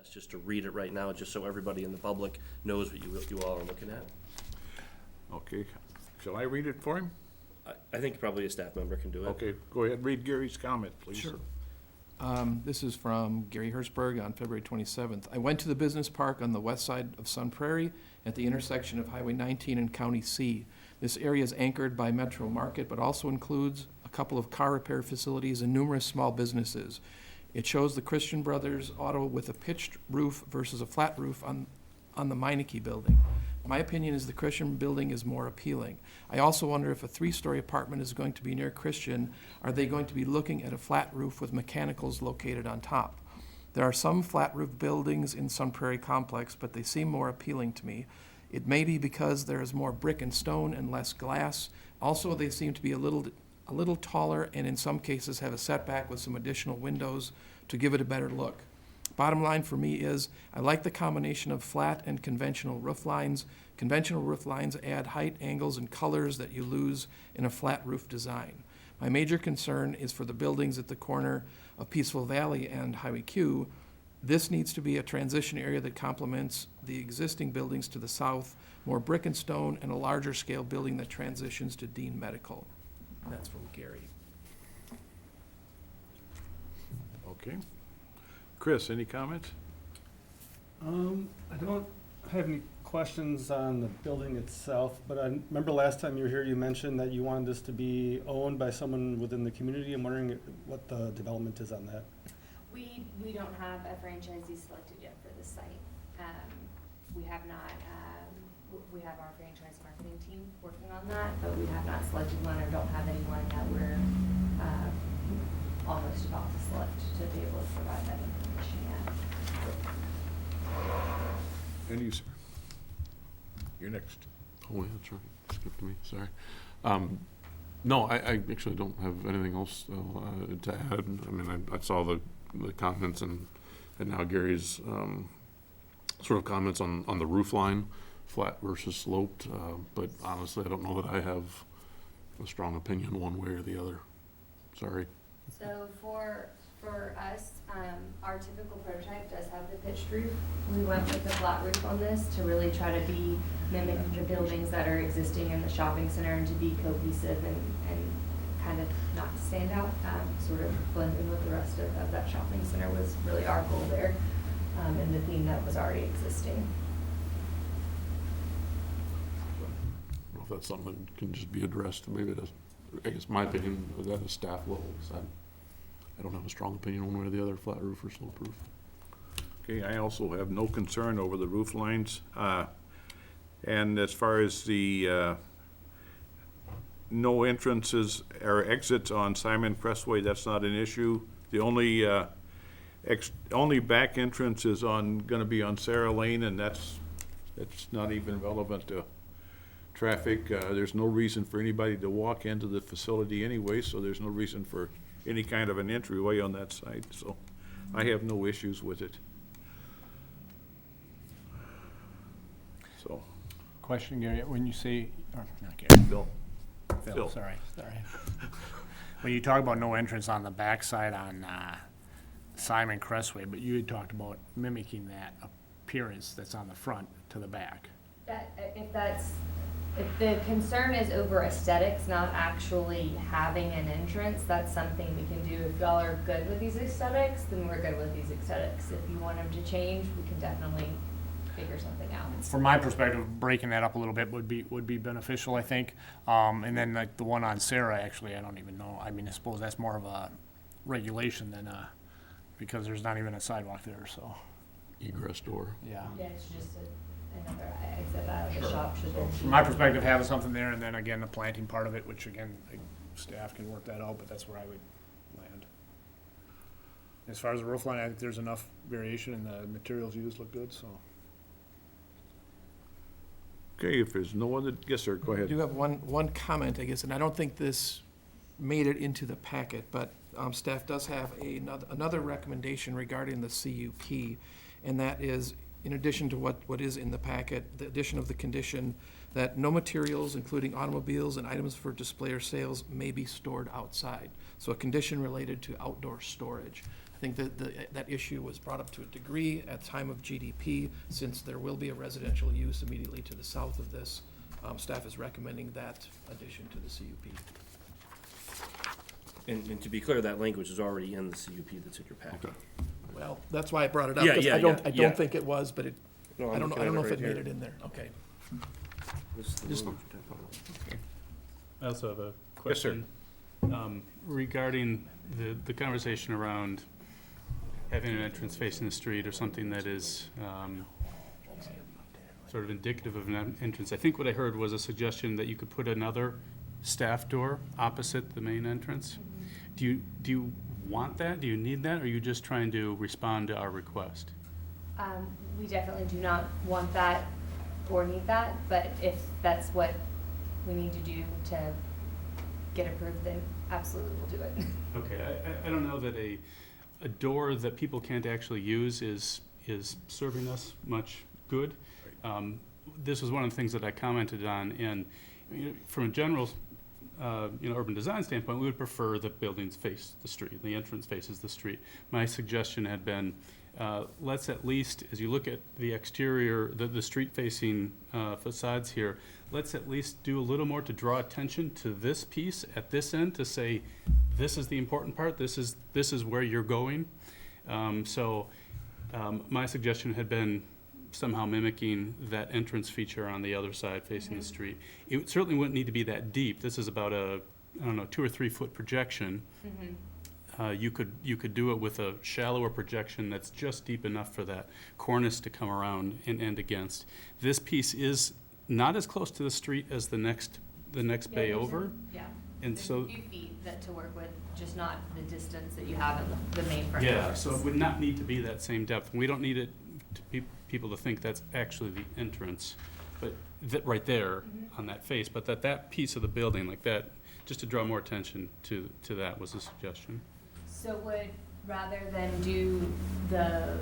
best just to read it right now, just so everybody in the public knows what you all are looking at. Okay, shall I read it for him? I think probably a staff member can do it. Okay, go ahead, read Gary's comment, please. Sure. This is from Gary Hertzberg on February 27th. I went to the business park on the west side of Sun Prairie at the intersection of Highway 19 and County C. This area is anchored by Metro Market, but also includes a couple of car repair facilities and numerous small businesses. It shows the Christian Brothers Auto with a pitched roof versus a flat roof on the Waunakee building. My opinion is the Christian building is more appealing. I also wonder if a 3-story apartment is going to be near Christian, are they going to be looking at a flat roof with mechanicals located on top? There are some flat roof buildings in Sun Prairie Complex, but they seem more appealing to me. It may be because there is more brick and stone and less glass. Also, they seem to be a little taller and in some cases have a setback with some additional windows to give it a better look. Bottom line for me is, I like the combination of flat and conventional roof lines. Conventional roof lines add height, angles, and colors that you lose in a flat roof design. My major concern is for the buildings at the corner of Peaceful Valley and Highway Q. This needs to be a transition area that complements the existing buildings to the south, more brick and stone, and a larger scale building that transitions to Dean Medical. That's from Gary. Okay. Chris, any comments? I don't have any questions on the building itself, but I remember last time you were here, you mentioned that you wanted this to be owned by someone within the community. I'm wondering what the development is on that. We don't have a franchisee selected yet for this site. We have not, we have our franchise marketing team working on that, but we have not selected one or don't have anyone that we're almost about to select to be able to provide that information yet. And you, sir? You're next. Oh, yeah, that's right. Skipped me, sorry. No, I actually don't have anything else to add. I mean, I saw the comments and now Gary's sort of comments on the roof line, flat versus sloped. But honestly, I don't know that I have a strong opinion one way or the other. Sorry. So for us, our typical prototype does have the pitched roof. We went with the flat roof on this to really try to mimic the buildings that are existing in the shopping center and to be cohesive and kind of not stand out, sort of blend in with the rest of that shopping center was really our goal there, and the theme that was already existing. I don't know if that's something that can just be addressed. Maybe it is. I guess my opinion is at a staff level. I don't have a strong opinion one way or the other, flat roof or slope roof. Okay, I also have no concern over the roof lines. And as far as the no entrances or exits on Simon Crestway, that's not an issue. The only back entrance is gonna be on Sarah Lane, and that's not even relevant to traffic. There's no reason for anybody to walk into the facility anyway, so there's no reason for any kind of an entryway on that side, so I have no issues with it. So, Question, Gary, when you say, or not Gary, Bill. Phil, sorry. When you talk about no entrance on the backside on Simon Crestway, but you had talked about mimicking that appearance that's on the front to the back. If the concern is over aesthetics, not actually having an entrance, that's something we can do. If y'all are good with these aesthetics, then we're good with these aesthetics. If you want them to change, we can definitely figure something out. From my perspective, breaking that up a little bit would be beneficial, I think. And then like the one on Sarah, actually, I don't even know. I mean, I suppose that's more of a regulation than because there's not even a sidewalk there, so. Egress door. Yeah. Yeah, it's just another exit out of the shop. From my perspective, having something there, and then again, the planting part of it, which again, staff can work that out, but that's where I would land. As far as the roof line, I think there's enough variation and the materials used look good, so. Okay, if there's no other, yes, sir, go I ahead. do have one comment, I guess, and I don't think this made it into the packet, but staff does have another recommendation regarding the CUP, and that is, in addition to what is in the packet, the addition of the condition that no materials, including automobiles and items for display or sales, may be stored outside. So a condition related to outdoor storage. I think that issue was brought up to a degree at time of GDP, since there will be a residential use immediately to the south of this. Staff is recommending that addition to the CUP. And to be clear, that language is already in the CUP that's in your packet. Okay. Well, that's why I brought it up, Yeah, 'cause yeah, I yeah. don't think it was, but No, I'm I don't looking at know it if right it made here. it in there. Okay. This is the Just- language you're talking about. I also have a Yes, sir. question. Regarding the conversation around having an entrance facing the street or something that is sort of indicative of an entrance. I think what I heard was a suggestion that you could put another staff door opposite the main entrance. Do you want that? Do you need that? Or are you just trying to respond to our request? We definitely do not want that or need that, but if that's what we need to do to get approved, then absolutely we'll do it. Okay, I don't know that a door that people can't actually use is serving us much good. This was one of the things that I commented on, and from a general, urban design standpoint, we would prefer that buildings face the street, the entrance faces the street. My suggestion had been, let's at least, as you look at the exterior, the street-facing facades here, let's at least do a little more to draw attention to this piece at this end, to say, this is the important part, this is where you're going. My suggestion had been somehow mimicking that entrance feature on the other side facing the street. It certainly wouldn't need to be that deep. This is about a, 2 or 3 foot projection. You could do it with a shallower projection that's just deep enough for that cornice to come around and end against. This piece is not as close to the street as the next bay over. Yeah. And There's so, a few feet that to work with, just not the distance that you have in the main front. yeah, entrance. so it would not need to be that same depth. And we don't need it to people to think that's actually the entrance, but right there on that face, but that piece of the building like that, just to draw more attention to that was a suggestion. So would, rather than do the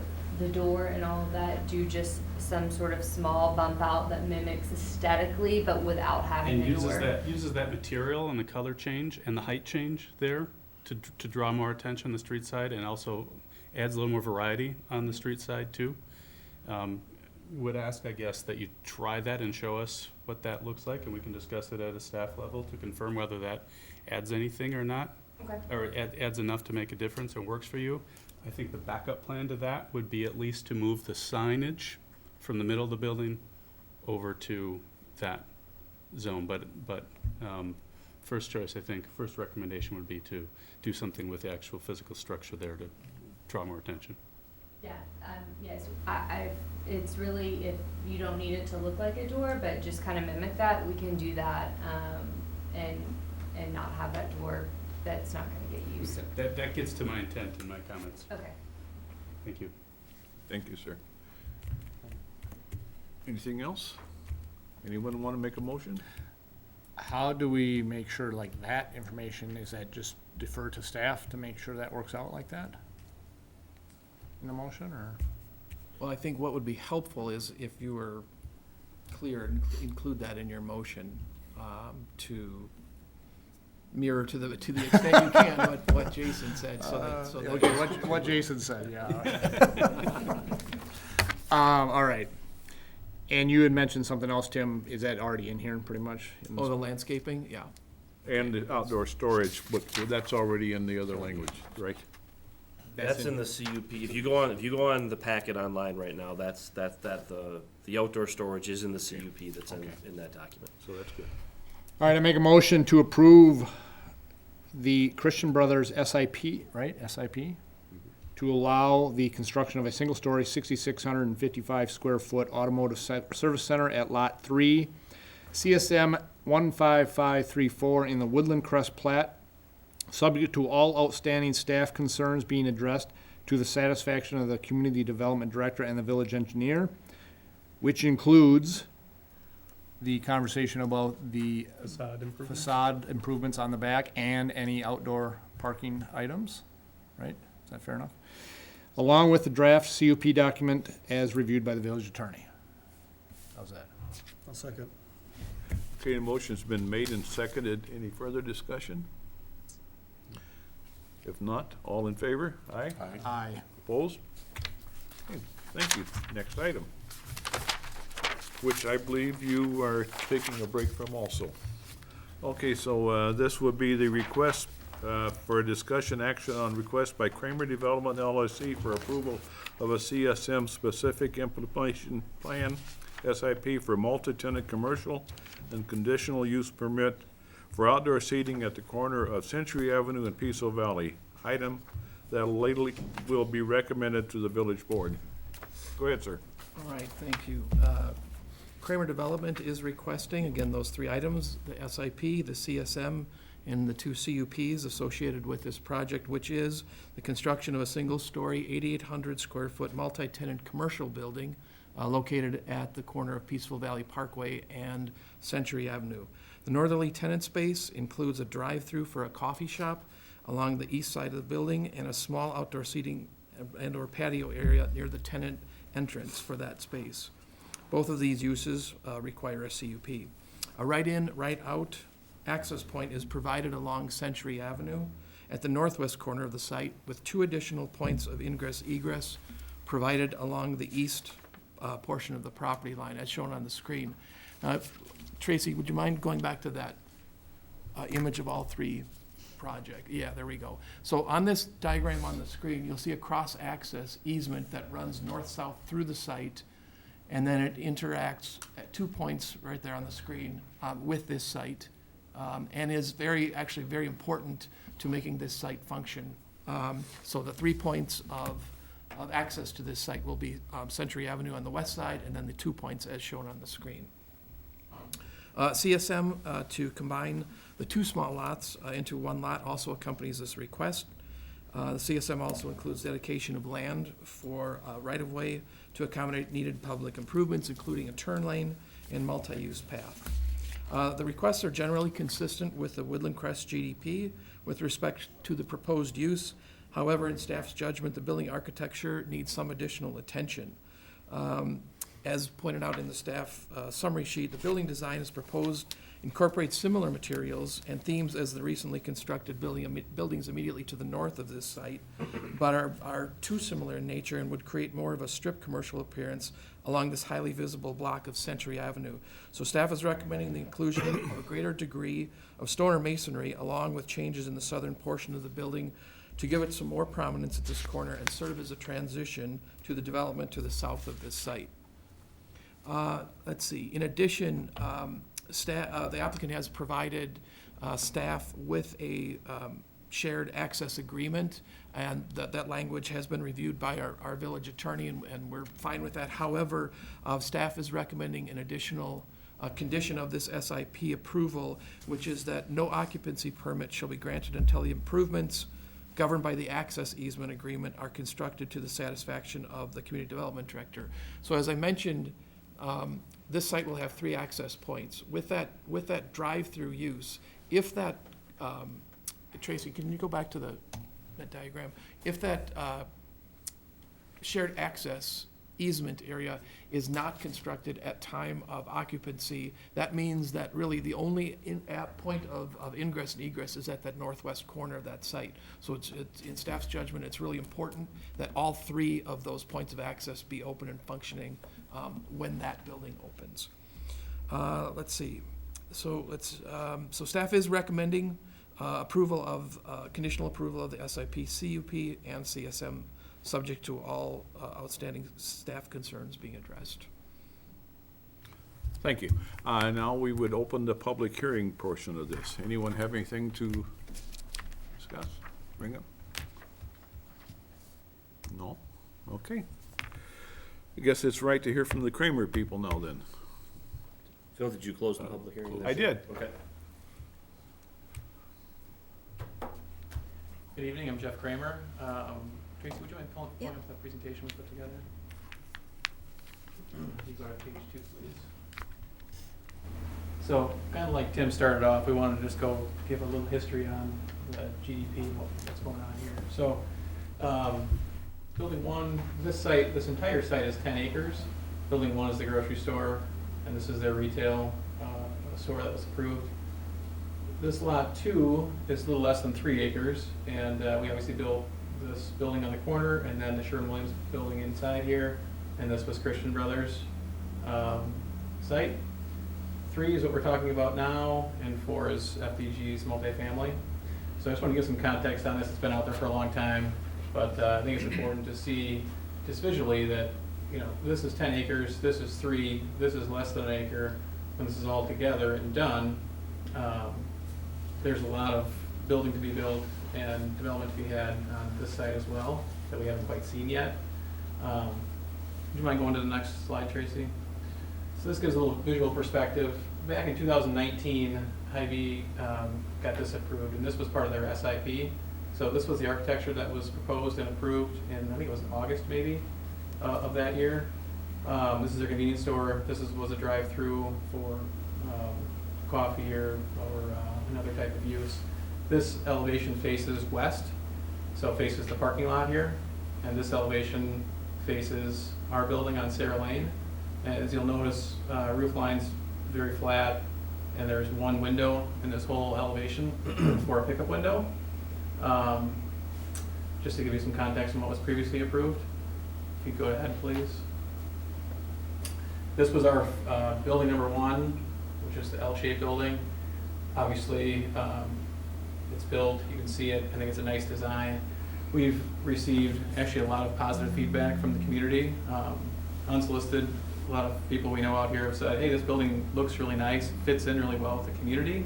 door and all of that, do just some sort of small bump out that mimics aesthetically, but without having And the door? uses that material and the color change and the height change there to draw more attention on the street side, and also adds a little more variety on the street side too. Would ask, I guess, that you try that and show us what that looks like, and we can discuss it at a staff level to confirm whether that adds anything or not, Okay. or adds enough to make a difference or works for you. I think the backup plan to that would be at least to move the signage from the middle of the building over to that zone, but first choice, I think, first recommendation would be to do something with the actual physical structure there to draw more attention. Yeah, yes, it's really, if you don't need it to look like a door, but just kind of mimic that, we can do that, and not have that door that's not gonna get used. That gets to my intent in my comments. Okay. Thank you. Thank you, sir. Anything else? Anyone want to make a motion? How do we make sure, like, that information, is that just defer to staff to make sure that works out like that? In the motion, or? Well, I think what would be helpful is if you were clear, include that in your motion, to mirror to the extent you can what Jason said, so that. Okay, what Jason said, yeah. All right. And you had mentioned something else, Tim, is that already in here pretty much? in this- Oh, the landscaping, yeah. And the outdoor storage, but that's already in the other language, right? That's in the CUP. If you go on the packet online right now, the outdoor storage is in the CUP that's in that document. So that's good. All right, I make a motion to approve the Christian Brothers SIP, right, SIP? To allow the construction of a single-story, 6,655 square foot automotive service center at Lot 3, CSM 15534 in the Woodland Crest plat, subject to all outstanding staff concerns being addressed to the satisfaction of the Community Development Director and the village engineer, which includes the conversation about the facade improvements on the back and any outdoor parking items, right? Is that fair enough? Along with the draft CUP document as reviewed by the village attorney. How's that? I'll second. Okay, the motion's been made and seconded. Any further discussion? If not, all in favor? Aye? Aye. Opposed? Okay, thank you. Next item, which I believe you are taking a break from also. Okay, so this would be the request for a discussion action on request by Kramer Development LLC for approval of a CSM specific implementation plan, SIP, for multi-tenant commercial and conditional use permit for outdoor seating at the corner of Century Avenue and Peaceful Valley. Item that later will be recommended to the village board. Go ahead, sir. All right, thank you. Kramer Development is requesting, again, those three items, the SIP, the CSM, and the two CUPs associated with this project, which is the construction of a single-story, 8,800 square foot multi-tenant commercial building located at the corner of Peaceful Valley Parkway and Century Avenue. The northerly tenant space includes a drive-through for a coffee shop along the east side of the building and a small outdoor seating and/or patio area near the tenant entrance for that space. Both of these uses require a CUP. A right-in, right-out access point is provided along Century Avenue at the northwest corner of the site, with two additional points of ingress-egress provided along the east portion of the property line, as shown on the screen. Tracy, would you mind going back to that image of all three projects? Yeah, there we go. So on this diagram on the screen, you'll see a cross-access easement that runs north-south through the site, and then it interacts at 2 points right there on the screen with this site, and is actually very important to making this site function. So the 3 points of access to this site will be Century Avenue on the west side, and then the 2 points as shown on the screen. CSM to combine the two small lots into one lot also accompanies this request. The CSM also includes dedication of land for right-of-way to accommodate needed public improvements, including a turn lane and multi-use path. The requests are generally consistent with the Woodland Crest GDP with respect to the proposed use. However, in staff's judgment, the building architecture needs some additional attention. As pointed out in the staff summary sheet, the building design is proposed incorporates similar materials and themes as the recently constructed buildings immediately to the north of this site, but are too similar in nature and would create more of a strip commercial appearance along this highly visible block of Century Avenue. So staff is recommending the inclusion of a greater degree of stone or masonry along with changes in the southern portion of the building to give it some more prominence at this corner and serve as a transition to the development to the south of this site. Let's see, in addition, the applicant has provided staff with a shared access agreement, and that language has been reviewed by our village attorney, and we're fine with that. However, staff is recommending an additional condition of this SIP approval, which is that no occupancy permit shall be granted until the improvements governed by the access easement agreement are constructed to the satisfaction of the community development director. So as I mentioned, this site will have 3 access points. With that drive-through use, if that, Tracy, can you go back to that diagram? If that shared access easement area is not constructed at time of occupancy, that means that really the only point of ingress and egress is at that northwest corner of that site. So it's in staff's judgment, it's really important that all 3 of those points of access be open and functioning when that building opens. Let's see. So staff is recommending approval of conditional approval of the SIP, CUP, and CSM, subject to all outstanding staff concerns being addressed. Thank you. Now we would open the public hearing portion of this. Anyone have anything to discuss, bring up? No? Okay. I guess it's right to hear from the Kramer people now then. Phil, did you close the public hearing? I did. Okay. Good evening, I'm Jeff Kramer. Tracy, would you mind pulling up that presentation we put together? You go to page 2, please. So, kind of like Tim started off, we wanted to just go give a little history on the GDP, what's going on here. So, Building 1, this entire site is 10 acres. Building 1 is the grocery store, and this is their retail store that was approved. This lot 2 is a little less than 3 acres, and we obviously built this building on the corner, and then the Sherwin-Williams building inside here, and this was Christian Brothers site. 3 is what we're talking about now, and 4 is FDG's multifamily. So I just want to give some context on this. It's been out there for a long time, but I think it's important to see just visually that, you know, this is 10 acres, this is 3, this is less than an acre. When this is all together and done, there's a lot of building to be built and development to be had on this site as well that we haven't quite seen yet. Would you mind going to the next slide, Tracy? So this gives a little visual perspective. Back in 2019, Hy-Vee got this approved, and this was part of their SIP. So this was the architecture that was proposed and approved in, I think it was August maybe, of that year. This is their convenience store. This was a drive-through for coffee or another type of use. This elevation faces west, so it faces the parking lot here, and this elevation faces our building on Sarah Lane. And as you'll notice, roof line's very flat, and there's one window in this whole elevation for a pickup window. Just to give you some context on what was previously approved. If you go ahead, please. This was our building number 1, which is the L-shaped building. Obviously, it's built, you can see it, I think it's a nice design. We've received actually a lot of positive feedback from the community. Unsolicited, a lot of people we know out here have said, hey, this building looks really nice, fits in really well with the community.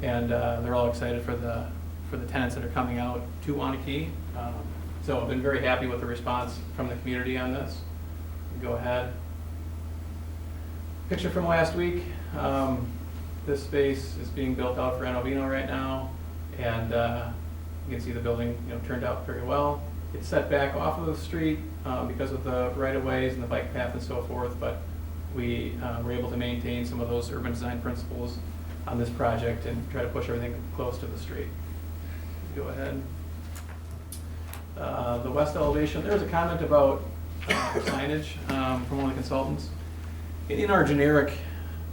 And they're all excited for the tenants that are coming out to Waunakee. So I've been very happy with the response from the community on this. Go ahead. Picture from last week. This space is being built out for Enovino right now, and you can see the building, you know, turned out very well. It's set back off of the street because of the right-of-ways and the bike path and so forth, but we were able to maintain some of those urban design principles on this project and try to push everything close to the street. Go ahead. The west elevation, there was a comment about signage from one of the consultants. In our generic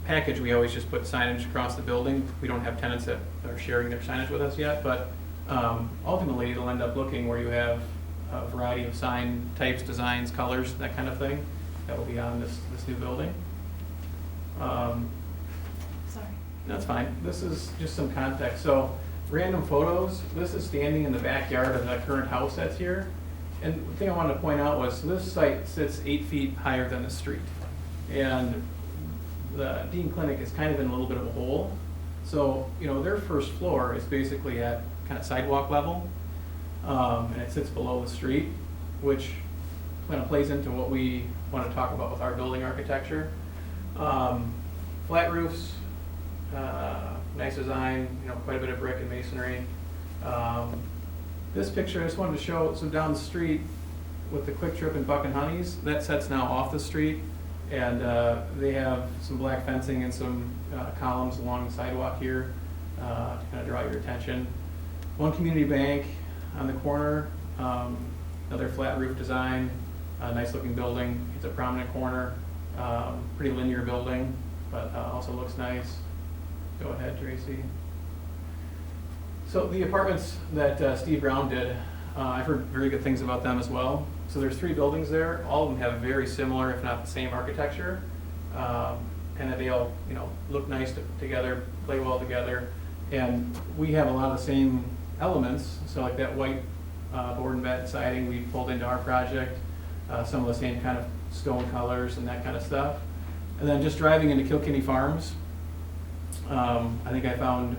package, we always just put signage across the building. We don't have tenants that are sharing their signage with us yet, but ultimately it'll end up looking where you have a variety of sign types, designs, colors, that kind of thing that will be on this new building. Sorry. That's fine. This is just some context. So random photos, this is standing in the backyard of the current house that's here. And the thing I wanted to point out was this site sits 8 feet higher than the street. And the Dean Clinic is kind of in a little bit of a hole. So, you know, their first floor is basically at kind of sidewalk level. And it sits below the street, which kind of plays into what we want to talk about with our building architecture. Flat roofs, nice design, you know, quite a bit of brick and masonry. This picture, I just wanted to show, so down the street with the Quick Trip and Buck and Honey's, that sets now off the street. And they have some black fencing and some columns along the sidewalk here to kind of draw your attention. One community bank on the corner, another flat roof design, nice looking building. It's a prominent corner, pretty linear building, but also looks nice. Go ahead, Tracy. So the apartments that Steve Brown did, I've heard very good things about them as well. So there's 3 buildings there. All of them have very similar, if not the same, architecture, and that they all, you know, look nice together, play well together. And we have a lot of the same elements. So like that white board and batten siding we pulled into our project, some of the same kind of stone colors and that kind of stuff. And then just driving into Kilkenny Farms, I think I found,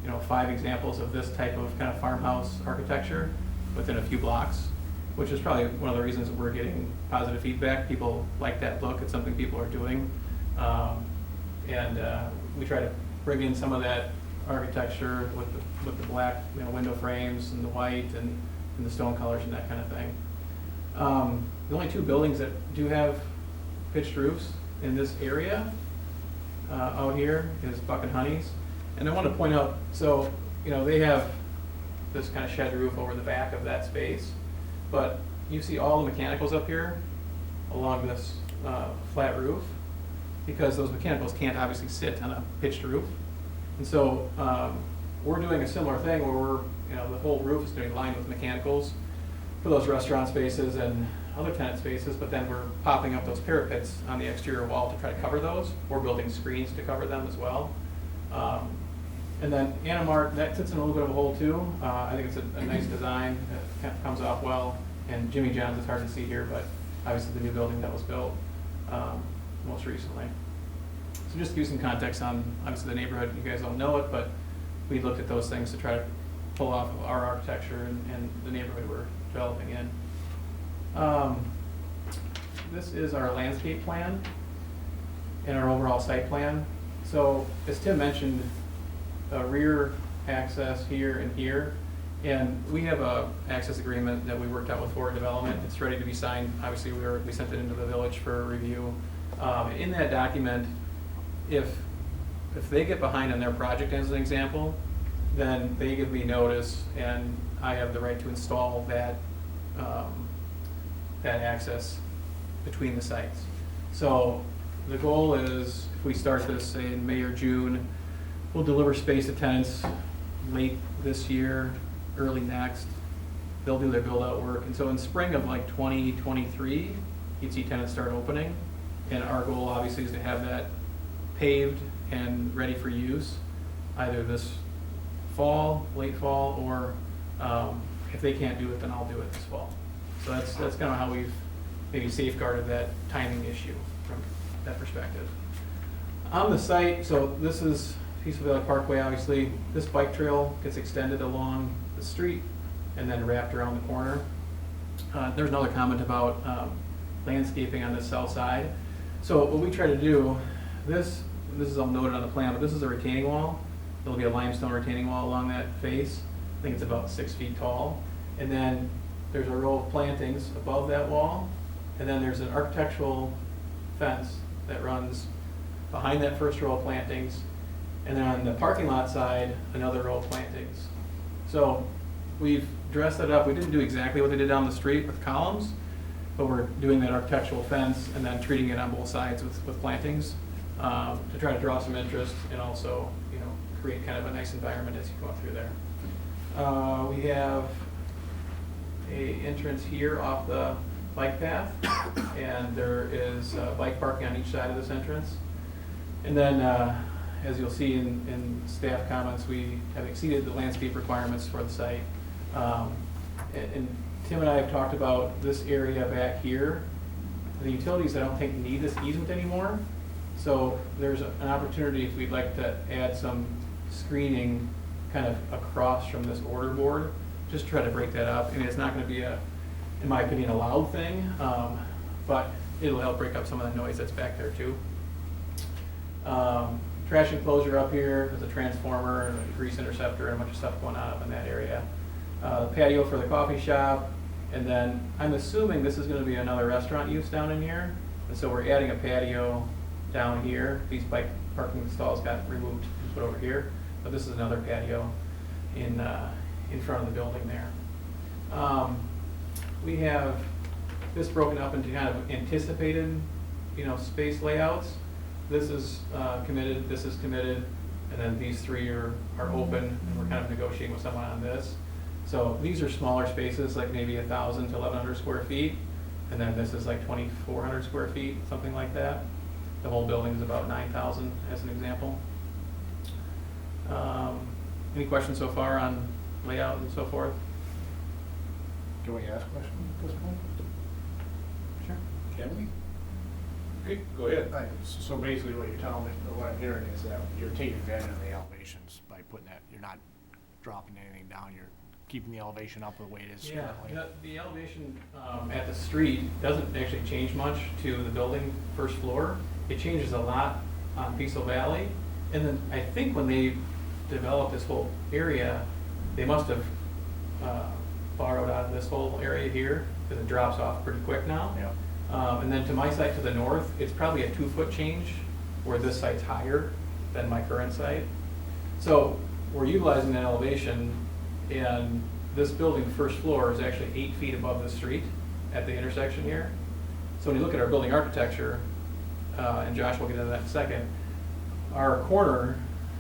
you know, 5 examples of this type of kind of farmhouse architecture within a few blocks, which is probably one of the reasons that we're getting positive feedback. People like that look. It's something people are doing. And we try to bring in some of that architecture with the black, you know, window frames and the white and the stone colors and that kind of thing. The only 2 buildings that do have pitched roofs in this area out here is Buck and Honey's. And I want to point out, so, you know, they have this kind of shed roof over the back of that space, but you see all the mechanicals up here along this flat roof, because those mechanicals can't obviously sit on a pitched roof. And so, we're doing a similar thing where we're, the whole roof is going to be lined with mechanicals for those restaurant spaces and other tenant spaces, but then we're popping up those parapets on the exterior wall to try to cover those. We're building screens to cover them as well. And then Animart, that sits in a little bit of a hole too. I think it's a nice design, it comes off well. And Jimmy John's is hard to see here, but obviously the new building that was built most recently. So just to give you some context on, obviously the neighborhood, you guys all know it, but we looked at those things to try to pull off of our architecture and the neighborhood we're developing in. This is our landscape plan and our overall site plan. So as Tim mentioned, rear access here and here. And we have a access agreement that we worked out with Forward Development. It's ready to be signed. Obviously, we sent it into the village for review. In that document, if they get behind on their project as an example, then they give me notice and I have the right to install that, that access between the sites. So the goal is, if we start this, say in May or June, we'll deliver space to tenants late this year, early next. They'll do their build-out work. And so in spring of like 2023, you'd see tenants start opening. And our goal obviously is to have that paved and ready for use, either this fall, late fall, or if they can't do it, then I'll do it this fall. So that's kind of how we've maybe safeguarded that timing issue from that perspective. On the site, so this is Peaceful Valley Parkway, obviously. This bike trail gets extended along the street and then wrapped around the corner. There's another comment about landscaping on the south side. So what we try to do, this is all noted on the plan, but this is a retaining wall. There'll be a limestone retaining wall along that face. I think it's about 6 feet tall. And then there's a row of plantings above that wall. And then there's an architectural fence that runs behind that first row of plantings. And then on the parking lot side, another row of plantings. So we've dressed that up. We didn't do exactly what they did down the street with columns, but we're doing that architectural fence and then treating it on both sides with plantings to try to draw some interest and also, create kind of a nice environment as you go through there. We have a entrance here off the bike path, and there is bike parking on each side of this entrance. And then, as you'll see in staff comments, we have exceeded the landscape requirements for the site. And Tim and I have talked about this area back here. The utilities, I don't think, need this easement anymore. So there's an opportunity if we'd like to add some screening kind of across from this order board, just try to break that up. I mean, it's not going to be in my opinion, a loud thing, but it'll help break up some of the noise that's back there too. Trash enclosure up here, there's a transformer and a grease interceptor and a bunch of stuff going on up in that area. Patio for the coffee shop, and then I'm assuming this is going to be another restaurant use down in here, and so we're adding a patio down here. These bike parking stalls got removed and put over here, but this is another patio in front of the building there. We have this broken up into kind of anticipated, space layouts. This is committed, this is committed, and then these three are open, and we're kind of negotiating with someone on this. So these are smaller spaces, like maybe 1,000 to 1,100 square feet, and then this is like 2,400 square feet, something like that. The whole building is about 9,000 as an example. Any questions so far on layout and so forth? Can we ask questions at this point? Sure. Can we? Okay, go ahead. So basically what you're telling me, or what I'm hearing is that you're taking advantage of the elevations by putting that, you're not dropping anything down, you're keeping the elevation up the way it is Yeah, currently. the elevation at the street doesn't actually change much to the building first floor. It changes a lot on Peaceful Valley. And then I think when they developed this whole area, they must have borrowed out of this whole area here, because it drops off pretty quick now. Yeah. And then to my site to the north, it's probably a 2-foot change, where this site's higher than my current site. So we're utilizing that elevation, and this building, first floor, is actually 8 feet above the street at the intersection here. So when you look at our building architecture, and Josh will get into that in a second, our corner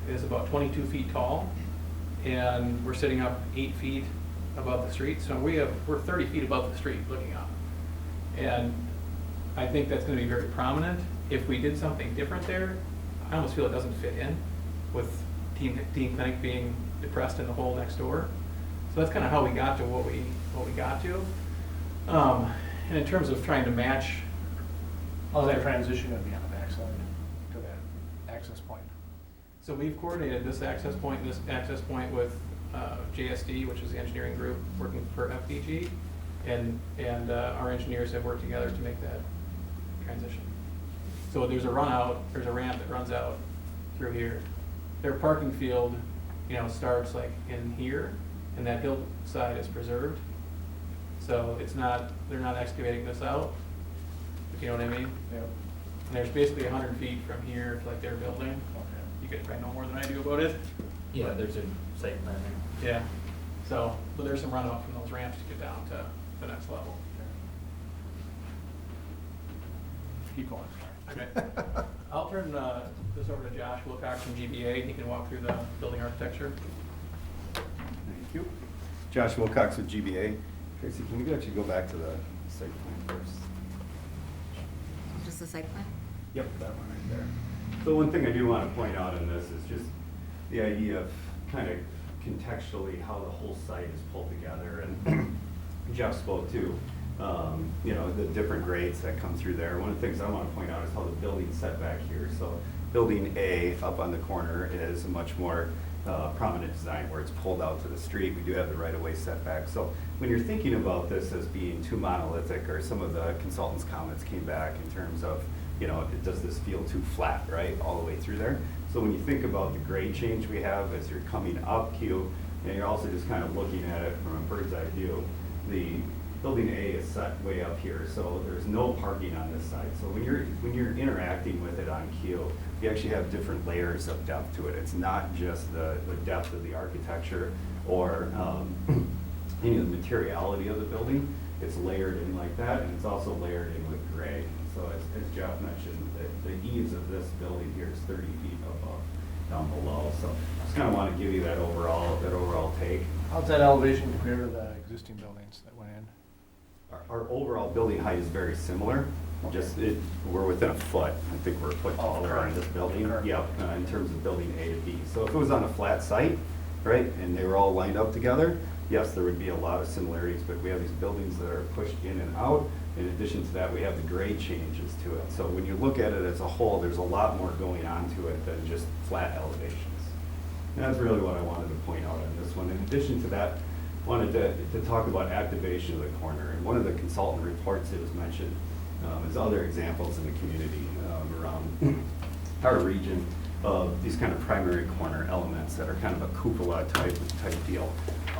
is about 22 feet tall, and we're sitting up 8 feet above the street, so we're 30 feet above the street looking up. And I think that's gonna be very prominent. If we did something different there, I almost feel it doesn't fit in with teen clinic being depressed in the hole next door. So that's kind of how we got to what we got to. And in terms of trying to match, How's that transition gonna be on the backside to that access point? so we've coordinated this access point with JSD, which is the engineering group working for FPG, and our engineers have worked together to make that transition. So there's a there's a ramp that runs out through here. Their parking field, starts like in here, and that hillside is preserved. So they're not excavating this out, if you know what I mean? Yep. And there's basically 100 feet from here to like their building. Okay. You guys probably know more than I do about it. Yeah, there's a site plan there. Yeah. So, but there's some runoff from those ramps to get down to the next level. Keep going, sorry. Okay. I'll turn this over to Josh Wilcox from GBA. He can walk through the building architecture. Thank you. Josh Wilcox with GBA. Tracy, can we actually go back to the site plan first? Just the site plan? Yep, that one right there. So one thing I do want to point out in this is just the idea of kind of contextually how the whole site is pulled together. And Jeff spoke to, the different grades that come through there. One of the things I want to point out is how the building setback here. So building A up on the corner is a much more prominent design where it's pulled out to the street. We do have the right-of-way setback. So when you're thinking about this as being too monolithic, or some of the consultants' comments came back in terms of, does this feel too flat, right, all the way through there? So when you think about the grade change we have as you're coming up Q, and you're also just kind of looking at it from a bird's eye view, the building A is set way up here, so there's no parking on this side. So when you're interacting with it on Q, you actually have different layers of depth to it. It's not just the depth of the architecture or any of the materiality of the building. It's layered in like that, and it's also layered in with gray. So as Jeff mentioned, the eaves of this building here is 30 feet above, down below. So just kind of want to give you that overall take. How's that elevation compare to the existing buildings that went in? Our overall building height is very similar. Just we're within a foot. I think we're a foot taller on this building. Correct. Yep, in terms of building A to B. So if it was on a flat site, right, and they were all lined up together, yes, there would be a lot of similarities. But we have these buildings that are pushed in and out. In addition to that, we have the grade changes to it. So when you look at it as a whole, there's a lot more going on to it than just flat elevations. And that's really what I wanted to point out on this one. In addition to that, wanted to talk about activation of the corner. And one of the consultant reports that was mentioned is other examples in the community around our region of these kind of primary corner elements that are kind of a cupola type deal.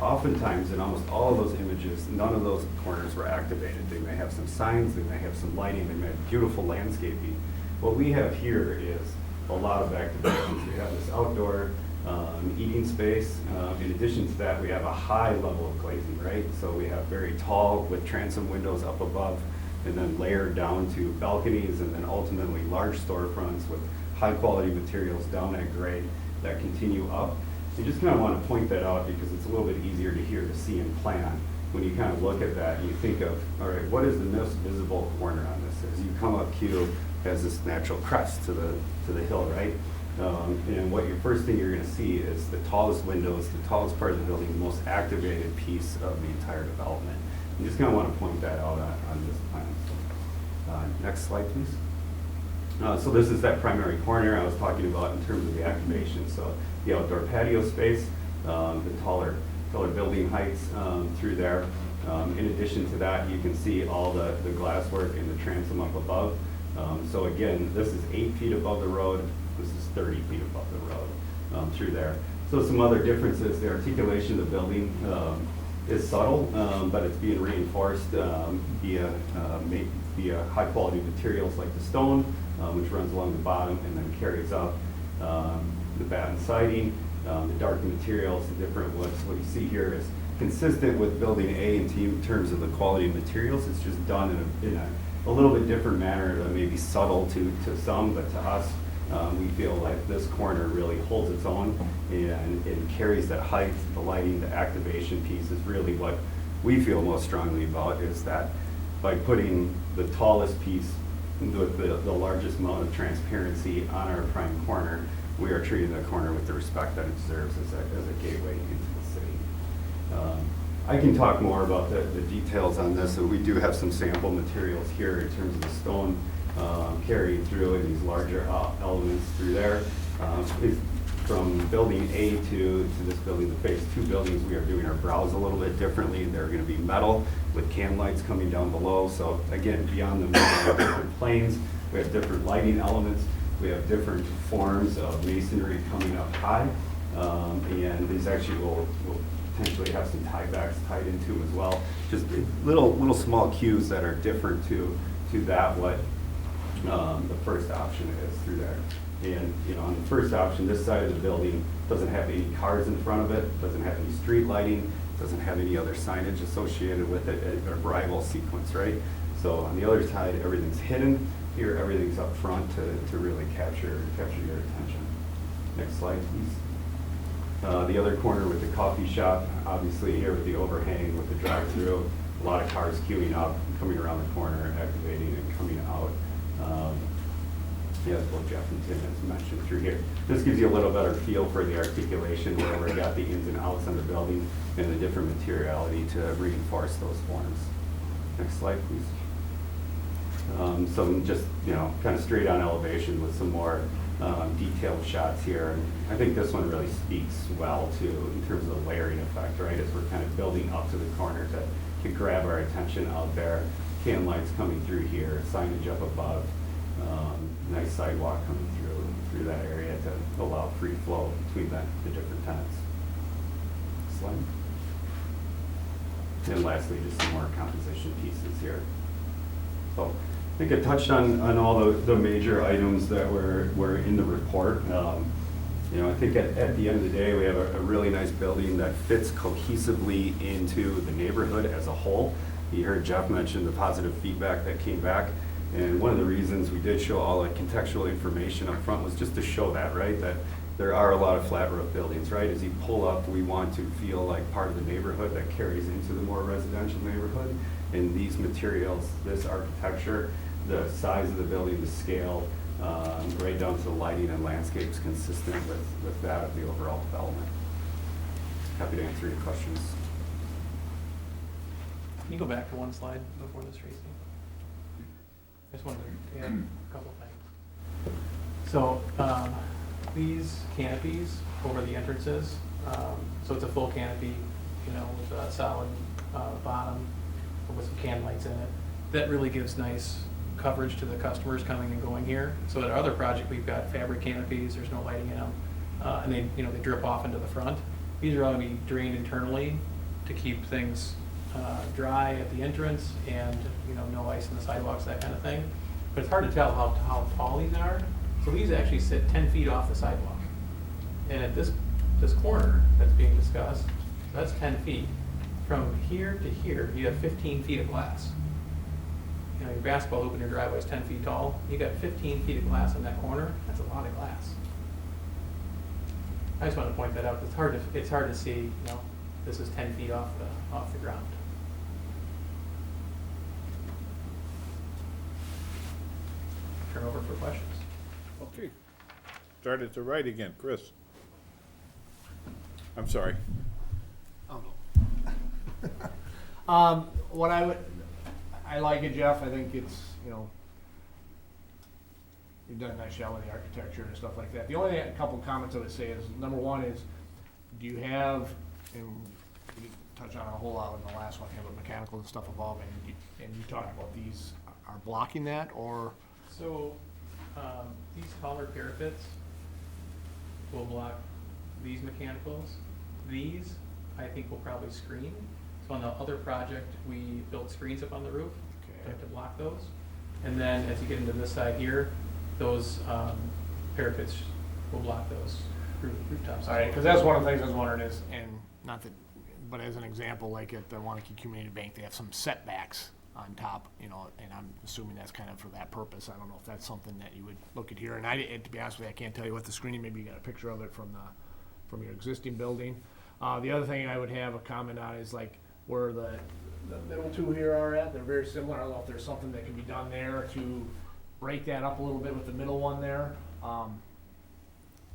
Oftentimes, in almost all of those images, none of those corners were activated. They may have some signs, they may have some lighting, they may have beautiful landscaping. What we have here is a lot of activations. We have this outdoor eating space. In addition to that, we have a high level of glazing, right? So we have very tall with transom windows up above, and then layered down to balconies, and then ultimately large storefronts with high quality materials down at grade that continue up. You just kind of want to point that out because it's a little bit easier to see and plan when you kind of look at that and you think of, all right, what is the most visible corner on this? As you come up Q, has this natural crest to the hill, right? And what your first thing you're going to see is the tallest windows, the tallest part of the building, the most activated piece of the entire development. You just kind of want to point that out on this plan. So, next slide, please. So this is that primary corner I was talking about in terms of the activation. So the outdoor patio space, the taller building heights through there. In addition to that, you can see all the glasswork and the transom up above. So again, this is 8 feet above the road. This is 30 feet above the road through there. So some other differences, the articulation of the building is subtle, but it's being reinforced via high quality materials like the stone, which runs along the bottom and then carries up the batten siding, the darkened materials, the different woods. What you see here is consistent with building A in terms of the quality of materials. It's just done in a little bit different manner that may be subtle to some, but to us, We feel like this corner really holds its own and it carries that height, the lighting, the activation piece is really what we feel most strongly about, is that by putting the tallest piece with the largest amount of transparency on our prime corner, we are treating the corner with the respect that it deserves as a gateway into the city. I can talk more about the details on this. So we do have some sample materials here in terms of the stone carried through and these larger elements through there. From building A to this building, the phase 2 buildings, we are doing our brows a little bit differently. They're going to be metal with can lights coming down below. So again, beyond the different planes, we have different lighting elements. We have different forms of masonry coming up high. And these actually will potentially have some tiebacks tied into as well. Just little small cues that are different to that what the first option is through there. And on the first option, this side of the building doesn't have any cars in front of it, doesn't have any street lighting, doesn't have any other signage associated with it, a rival sequence, right? So on the other side, everything's hidden. Here, everything's up front to really capture your attention. Next slide, please. The other corner with the coffee shop, obviously here with the overhang, with the drive-through, a lot of cars queuing up, coming around the corner, activating and coming out. As both Jeff and Tim has mentioned through here. This gives you a little better feel for the articulation where we've got the ins and outs on the building and the different materiality to reinforce those forms. Next slide, please. Some just, kind of straight on elevation with some more detailed shots here. And I think this one really speaks well to, in terms of the layering effect, right? As we're kind of building up to the corner to grab our attention out there. Can lights coming through here, signage up above. Nice sidewalk coming through that area to allow free flow between the different tenants. Slide. And lastly, just some more composition pieces here. So I think I touched on all the major items that were in the report. I think at the end of the day, we have a really nice building that fits cohesively into the neighborhood as a whole. You heard Jeff mention the positive feedback that came back. And one of the reasons we did show all the contextual information up front was just to show that, right? That there are a lot of flat roof buildings, right? As you pull up, we want to feel like part of the neighborhood that carries into the more residential neighborhood. And these materials, this architecture, the size of the building, the scale, right down to the lighting and landscapes consistent with that of the overall development. Happy to answer your questions. Can you go back to one slide before this, Tracy? I just wanted to add a couple things. So these canopies over the entrances, so it's a full canopy, with a solid bottom with some can lights in it. That really gives nice coverage to the customers coming and going here. So at our other project, we've got fabric canopies, there's no lighting in them, and they drip off into the front. These are all going to be drained internally to keep things dry at the entrance and no ice in the sidewalks, that kind of thing. But it's hard to tell how tall these are. So these actually sit 10 feet off the sidewalk. And at this corner that's being discussed, that's 10 feet. From here to here, you have 15 feet of glass. Your basketball hoop in your driveway is 10 feet tall. You got 15 feet of glass in that corner. That's a lot of glass. I just want to point that out. It's hard to see. This is 10 feet off the ground. Turn over for questions. Okay. Start at the right again, Chris. I'm sorry. Oh, no. I like it, Jeff. I think it's, you've done a nice job with the architecture and stuff like that. The only couple comments I would say is, number one is, do you have, and we touched on a whole lot in the last one here, but mechanical and stuff evolving, and you talked about these are blocking that, or? So these taller parapets will block these mechanicals. These, I think, will probably screen. So on the other project, we built screens up on the roof to block those. And then as you get into this side here, those parapets will block those rooftops. All right, because that's one of the things I was wondering is, and not that, but as an example, like at the Waunakee Community Bank, they have some setbacks on top, you know, and I'm assuming that's kind of for that purpose. I don't know if that's something that you would look at here, and to be honest with you, I can't tell you what the screening, maybe you got a picture of it from your existing building. The other thing I would have a comment on is like where the middle two here are at, they're very similar. I don't know if there's something that can be done there to break that up a little bit with the middle one there.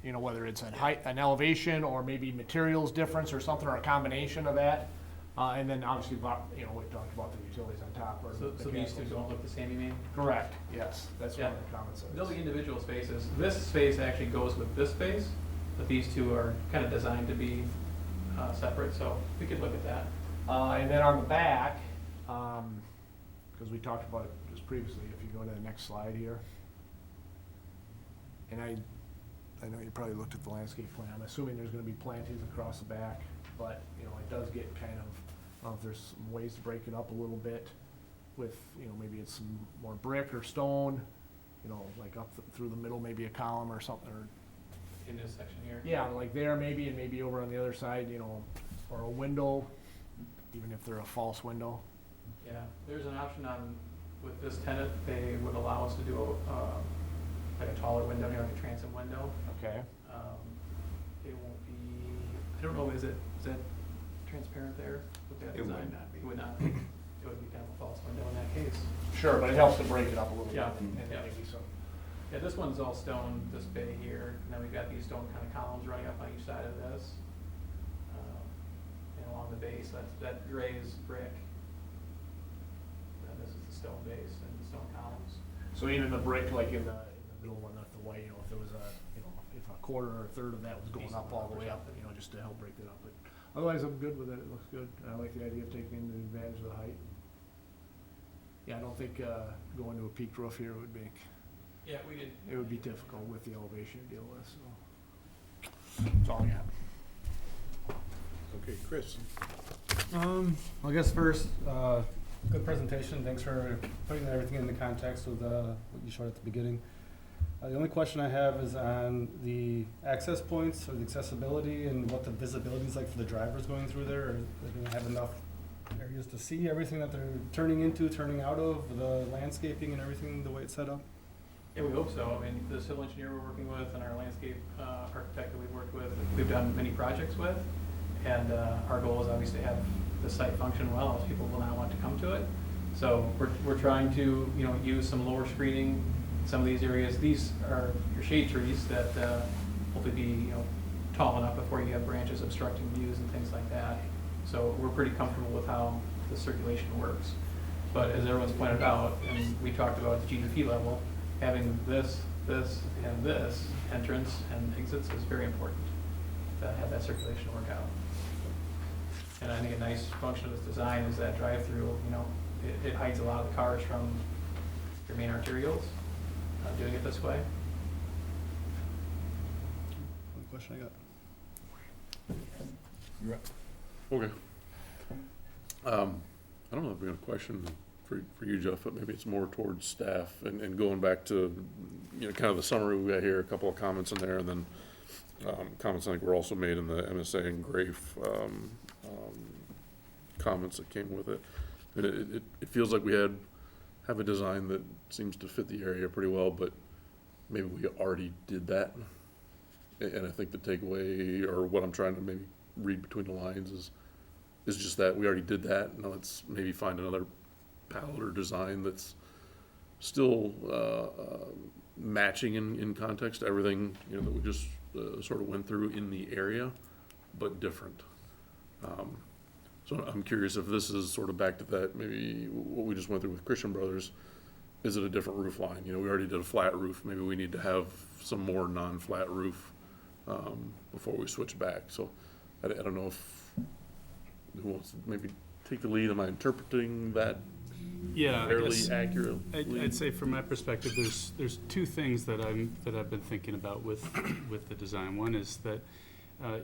You know, whether it's an elevation or maybe materials difference or something, or a combination of that. And then obviously, you know, we talked about the utilities on top. Or So these two don't look the same, you mean? Correct, yes, that's one Yeah. of the comments. They'll be individual spaces. This space actually goes with this space, but these two are kind of designed to be separate, so we could look at that. And then on the back, because we talked about it just previously, if you go to the next slide here. And I know you probably looked at the landscape plan. I'm assuming there's gonna be plantings across the back, but, you know, it does get kind of, I don't know if there's some ways to break it up a little bit with, you know, maybe it's some more brick or stone, you know, like up through the middle, maybe a column or something, or, In this section here. yeah, like there maybe, and maybe over on the other side, you know, or a window, even if they're a false window. Yeah, there's an option on, with this tenant, they would allow us to do like a taller window, you know, like a transom window. Okay. It won't be, I don't know, is that transparent there with that It would design? not be. It would not be. It would be kind of a false window in that case. Sure, but it helps to break it up a little bit. Yeah, And yeah. maybe some. Yeah, this one's all stone, this bay here, and then we've got these stone kind of columns running up on each side of this. And along the base, that gray is brick. And this is the stone base and the stone columns. So even the brick, like in the middle one, not the white, you know, if there was if a quarter or a third of that was going up all the way up, you know, just to help break it up. But otherwise, I'm good with it. It looks good. I like the idea of taking advantage of the height. Yeah, I don't think going to a peaked roof here would be. Yeah, we did. It would be difficult with the elevation to deal with. So that's all I got. Okay, Chris. I guess first, good presentation. Thanks for putting everything into context with what you showed at the beginning. The only question I have is on the access points or the accessibility and what the visibility is like for the drivers going through there. Are they going to have enough areas to see everything that they're turning into, turning out of, the landscaping and everything, the way it's set up? Yeah, we hope so. I mean, the civil engineer we're working with and our landscape architect that we've worked with, we've done many projects with. And our goal is obviously to have the site function well, else people will not want to come to it. So we're trying to, you know, use some lower screening in some of these areas. These are your shade trees that hopefully be, you know, tall enough before you have branches obstructing views and things like that. So we're pretty comfortable with how the circulation works. But as everyone's pointed out, and we talked about at the GDP level, having this, and this entrance and exits is very important to have that circulation work out. And I think a nice function of this design is that drive-through, you know, it hides a lot of the cars from your main arterials, doing it this way. One question I got. You're up. Okay. I don't know if we got a question for you, Jeff, but maybe it's more towards staff and going back to, you know, kind of the summary we got here, a couple of comments in there, and then comments I think were also made in the MSA and GRAFE comments that came with it. And it feels like we have a design that seems to fit the area pretty well, but maybe we already did that. And I think the takeaway, or what I'm trying to maybe read between the lines, is just that we already did that. Now let's maybe find another palette or design that's still matching in context to everything, you know, that we just sort of went through in the area, but different. So I'm curious if this is sort of back to that, maybe what we just went through with Christian Brothers. Is it a different roof line? You know, we already did a flat roof. Maybe we need to have some more non-flat roof before we switch back. So I don't know if, who wants to maybe take the lead? Am I interpreting that Yeah, fairly accurately? I'd say from my perspective, there's two things that I've been thinking about with the design. One is that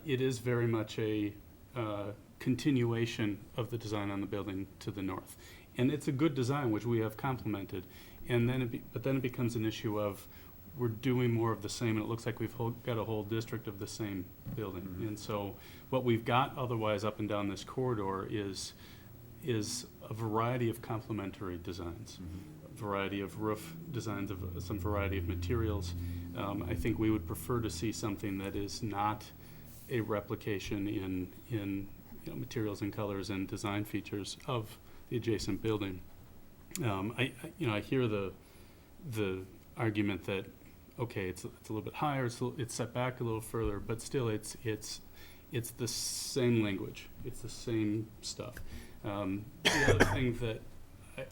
it is very much a continuation of the design on the building to the north, and it's a good design which we have complimented. And then but then it becomes an issue of we're doing more of the same, and it looks like we've got a whole district of the same building. Mm-hmm. And so what we've got otherwise up and down this corridor is is a variety of complementary designs, a variety of roof designs, of some variety of materials. I think we would prefer to see something that is not a replication in you know, materials and colors and design features of the adjacent building. I hear the argument that, okay, it's a little bit higher, it's set back a little further, but still it's the same language, it's the same stuff. The other thing that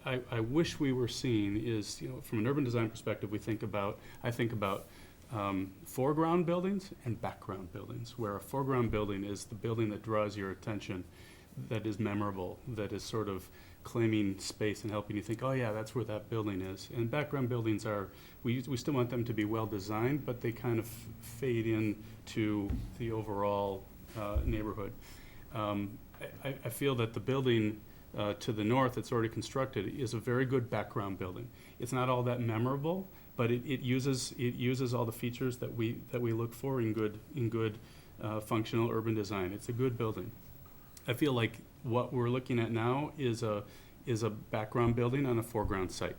I wish we were seeing is, you know, from an urban design perspective, I think about foreground buildings and background buildings, where a foreground building is the building that draws your attention, that is memorable, that is sort of claiming space and helping you think, oh yeah, that's where that building is. And background buildings are, we still want them to be well designed, but they kind of fade in to the overall neighborhood. I feel that the building to the north that's already constructed is a very good background building. It's not all that memorable, but it uses all the features that we look for in good functional urban design. It's a good building. I feel like what we're looking at now is a background building on a foreground site.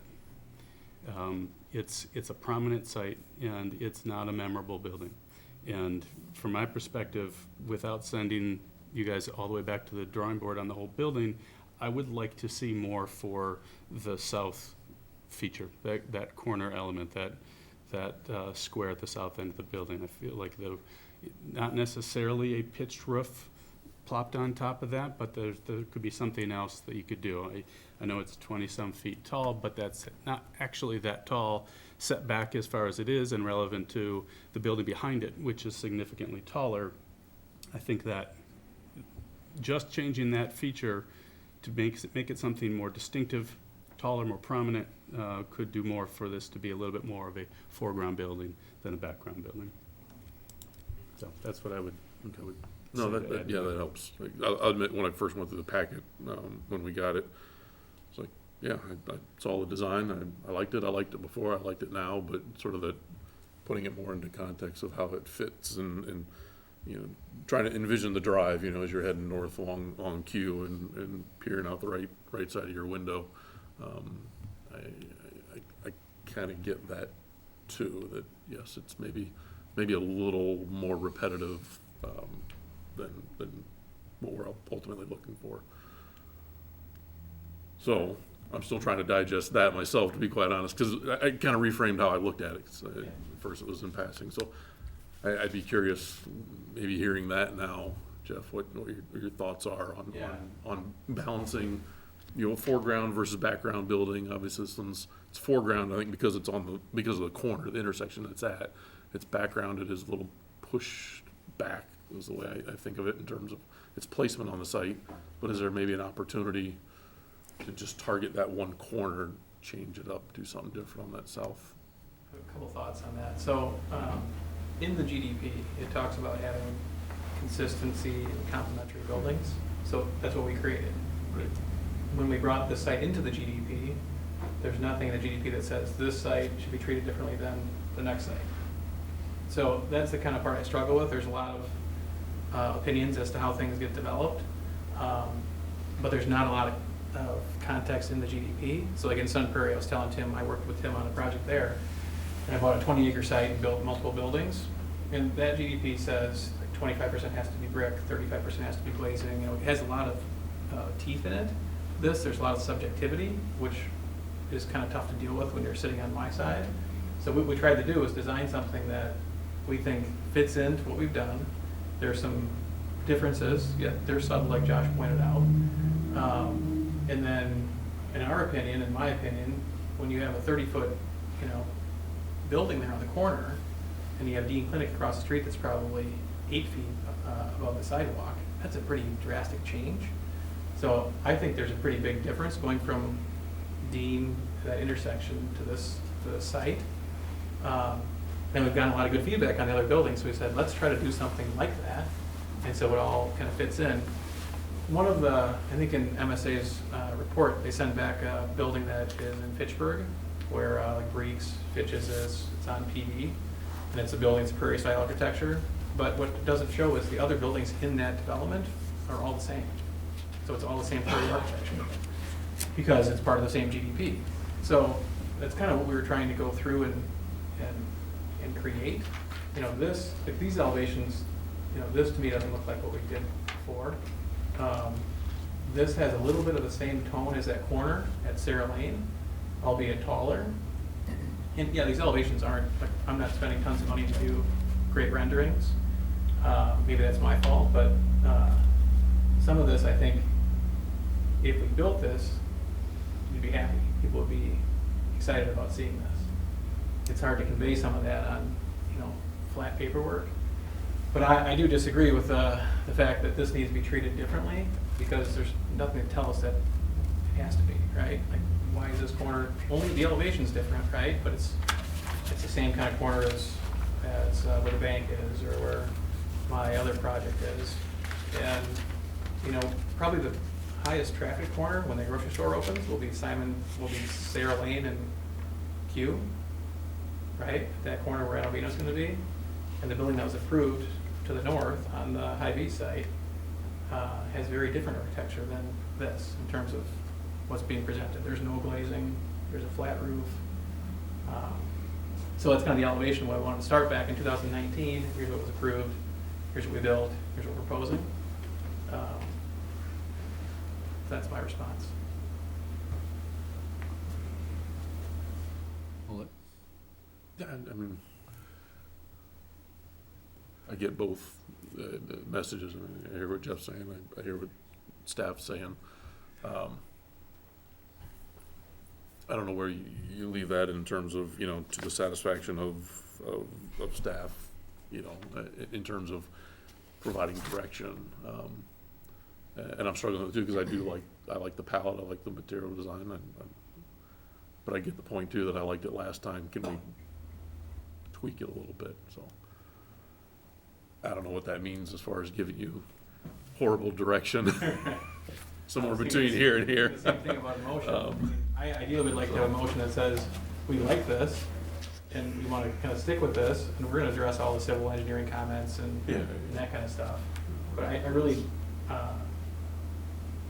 It's a prominent site, and it's not a memorable building. And from my perspective, without sending you guys all the way back to the drawing board on the whole building, I would like to see more for the south feature, that corner element, that square at the south end of the building. I feel like not necessarily a pitched roof plopped on top of that, but there could be something else that you could do. I know it's 20-some feet tall, but that's not actually that tall, set back as far as it is and relevant to the building behind it, which is significantly taller. I think that just changing that feature to make it something more distinctive, taller, more prominent, could do more for this to be a little bit more of a foreground building than a background building. So that's what I would No, say to that add. yeah, that helps. Like, I'll admit, when I first went through the packet, when we got it, it's like, yeah, I saw the design, I liked it before, I liked it now, but sort of putting it more into context of how it fits and you know, trying to envision the drive, you know, as you're heading north along Q and peering out the right side of your window. I kind of get that too, that yes, it's maybe a little more repetitive than what we're ultimately looking for. So I'm still trying to digest that myself, to be quite honest, because I kind of reframed how I looked at it. At first it was in passing, so I'd be curious, maybe hearing that now, Jeff, what your thoughts are on balancing, you know, foreground versus background building. Obviously, it's foreground, I think, because of the corner, the intersection it's at. It's background, it is a little pushed back, is the way I think of it in terms of its placement on the site. But is there maybe an opportunity to just target that one corner, change it up, do something different on that south? A couple thoughts on that. So, in the GDP, it talks about having consistency in complementary buildings. So that's what we created. Right. When we brought this site into the GDP, there's nothing in the GDP that says this site should be treated differently than the next site. So that's the kind of part I struggle with. There's a lot of opinions as to how things get developed, but there's not a lot of context in the GDP. So like in Sun Prairie, I was telling Tim, I worked with Tim on a project there, and I bought a 20-acre site and built multiple buildings. And that GDP says like 25% has to be brick, 35% has to be glazing. You know, it has a lot of teeth in it. There's a lot of subjectivity, which is kind of tough to deal with when you're sitting on my side. So what we tried to do is design something that we think fits into what we've done. There's some differences, yet they're subtle, like Josh pointed out. And then, in my opinion, when you have a 30-foot, you know, building there on the corner, and you have Dean Clinic across the street that's probably 8 feet above the sidewalk, that's a pretty drastic change. So I think there's a pretty big difference going from Dean, that intersection, to this site. And we've gotten a lot of good feedback on the other buildings, so we said, let's try to do something like that. And so it all kind of fits in. One of I think in MSA's report, they sent back a building that is in Fitchburg, where like Breeks, Fitch's is, it's on PD, and it's a building that's prairie style architecture. But what it doesn't show is the other buildings in that development are all the same. So it's all the same Prairie architecture, because it's part of the same GDP. So that's kind of what we were trying to go through and create. You know, this, like these elevations, you know, this to me doesn't look like what we did before. This has a little bit of the same tone as that corner at Sarah Lane, albeit taller. And yeah, these elevations aren't, like, I'm not spending tons of money to do great renderings. Maybe that's my fault, but some of this, I think, if we built this, you'd be happy. People would be excited about seeing this. It's hard to convey some of that on, you know, flat paperwork. But I do disagree with the fact that this needs to be treated differently, because there's nothing to tell us that it has to be, right? Like, why is this corner, only the elevation's different, right? But it's the same kind of corner as where the bank is, or where my other project is. And, you know, probably the highest traffic corner when the grocery store opens will be Sarah Lane and Q, right? That corner where Alvino's gonna be. And the building that was approved to the north on the Hy-Vee site has very different architecture than this in terms of what's being presented. There's no glazing, there's a flat roof. So that's kind of the elevation where I wanted to start back in 2019. Here's what was approved, here's what we built, here's what we're proposing. That's my response. Well, yeah, I mean, I get both messages. I mean, I hear what Jeff's saying, I hear what staff's saying. I don't know where you leave that in terms of, you know, to the satisfaction of staff, you know, in terms of providing direction. And I'm struggling with it too, because I like the palette, I like the material design, but I get the point too that I liked it last time. Can we tweak it a little bit? So I don't know what that means as far as giving you horrible direction. Somewhere between here and here. The same thing about emotion. I ideally would like to have a motion that says, we like this, and we want to kind of stick with this, and we're going to address all the civil engineering comments and that kind of stuff. But I really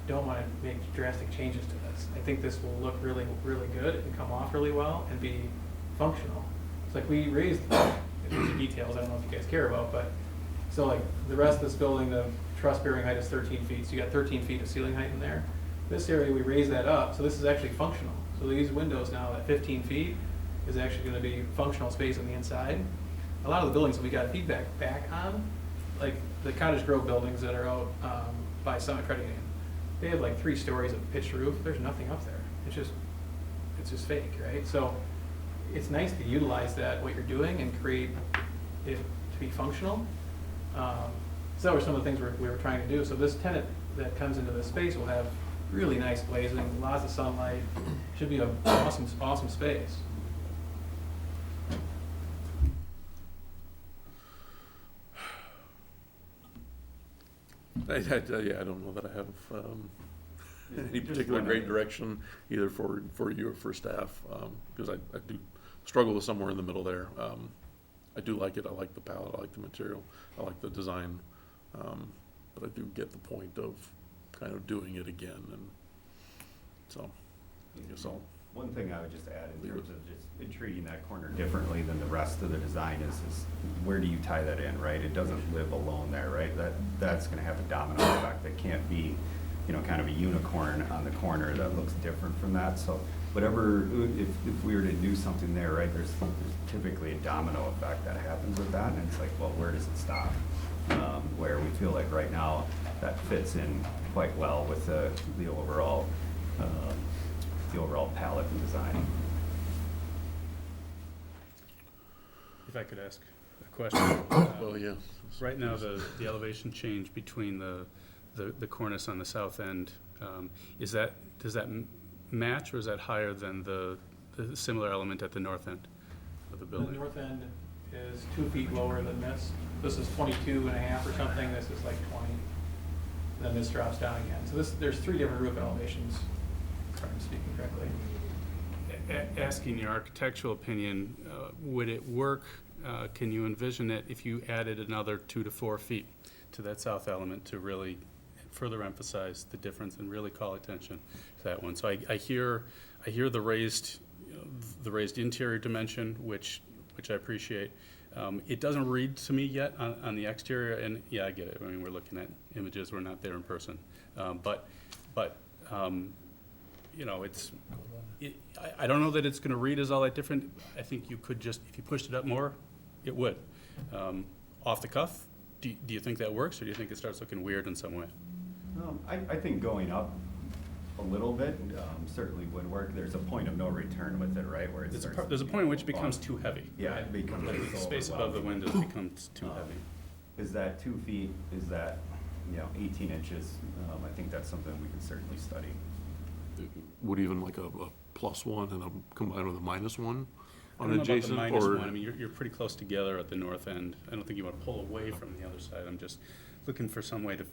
don't want to make drastic changes to this. I think this will look really, really good and come off really well and be functional. It's like we raised, these are details I don't know if you guys care about, but so like the rest of this building, the truss bearing height is 13 feet, so you got 13 feet of ceiling height in there. This area, we raised that up, so this is actually functional. So these windows now at 15 feet is actually going to be functional space on the inside. A lot of the buildings that we got feedback back on, like the Cottage Grove buildings that are out by Summit Credit Union, they have like 3 stories of pitched roof. There's nothing up there. It's just fake, right? So it's nice to utilize that, what you're doing, and create it to be functional. So that were some of the things we were trying to do. So this tenant that comes into this space will have really nice glazing, lots of sunlight. Should be an awesome, awesome space. I don't know that I have any particular great direction either for you or for staff, because I do struggle with somewhere in the middle there. I do like it. I like the palette. I like the material. I like the design. But I do get the point of kind of doing it again, and so I guess I'll. One thing I would just add in terms of just in treating that corner differently than the rest of the design is where do you tie that in, right? It doesn't live alone there, right? That's going to have a domino effect. That can't be, you know, kind of a unicorn on the corner that looks different from that. So whatever, if we were to do something there, right, there's typically a domino effect that happens with that, and it's like, well, where does it stop? Where we feel like right now that fits in quite well with the overall palette and design. If I could ask a question. Well, yeah. Right now, the elevation change between the cornice on the south end, does that match, or is that higher than the similar element at the north end of the building? The north end is 2 feet lower than this. This is 22 and a half or something. This is like 20. Then this drops down again. So there's 3 different roof elevations, if I'm speaking correctly. Asking your architectural opinion, would it work? Can you envision it if you added another 2 to 4 feet to that south element to really further emphasize the difference and really call attention to that one. So I hear the raised, the raised interior dimension, which I appreciate. It doesn't read to me yet on the exterior, and yeah, I get it. I mean, we're looking at images, we're not there in person. But you know, I don't know that it's gonna read as all that different. I think you could just, if you pushed it up more, it would. Off the cuff, do you think that works, or do you think it starts looking weird in some way? I think going up a little bit certainly would work. There's a point of no return with it, right, where it starts. There's a point at which it becomes too heavy. Yeah, it becomes. Like the space above the windows becomes too heavy. Is that 2 feet, is that, 18 inches? I think that's something we can certainly study. Would even like a +1 and a combined with a -1 I on don't know about the adjacent, minus or? one. I mean, you're pretty close together at the north end. I don't think you want to pull away from the other side. I'm just looking for some way to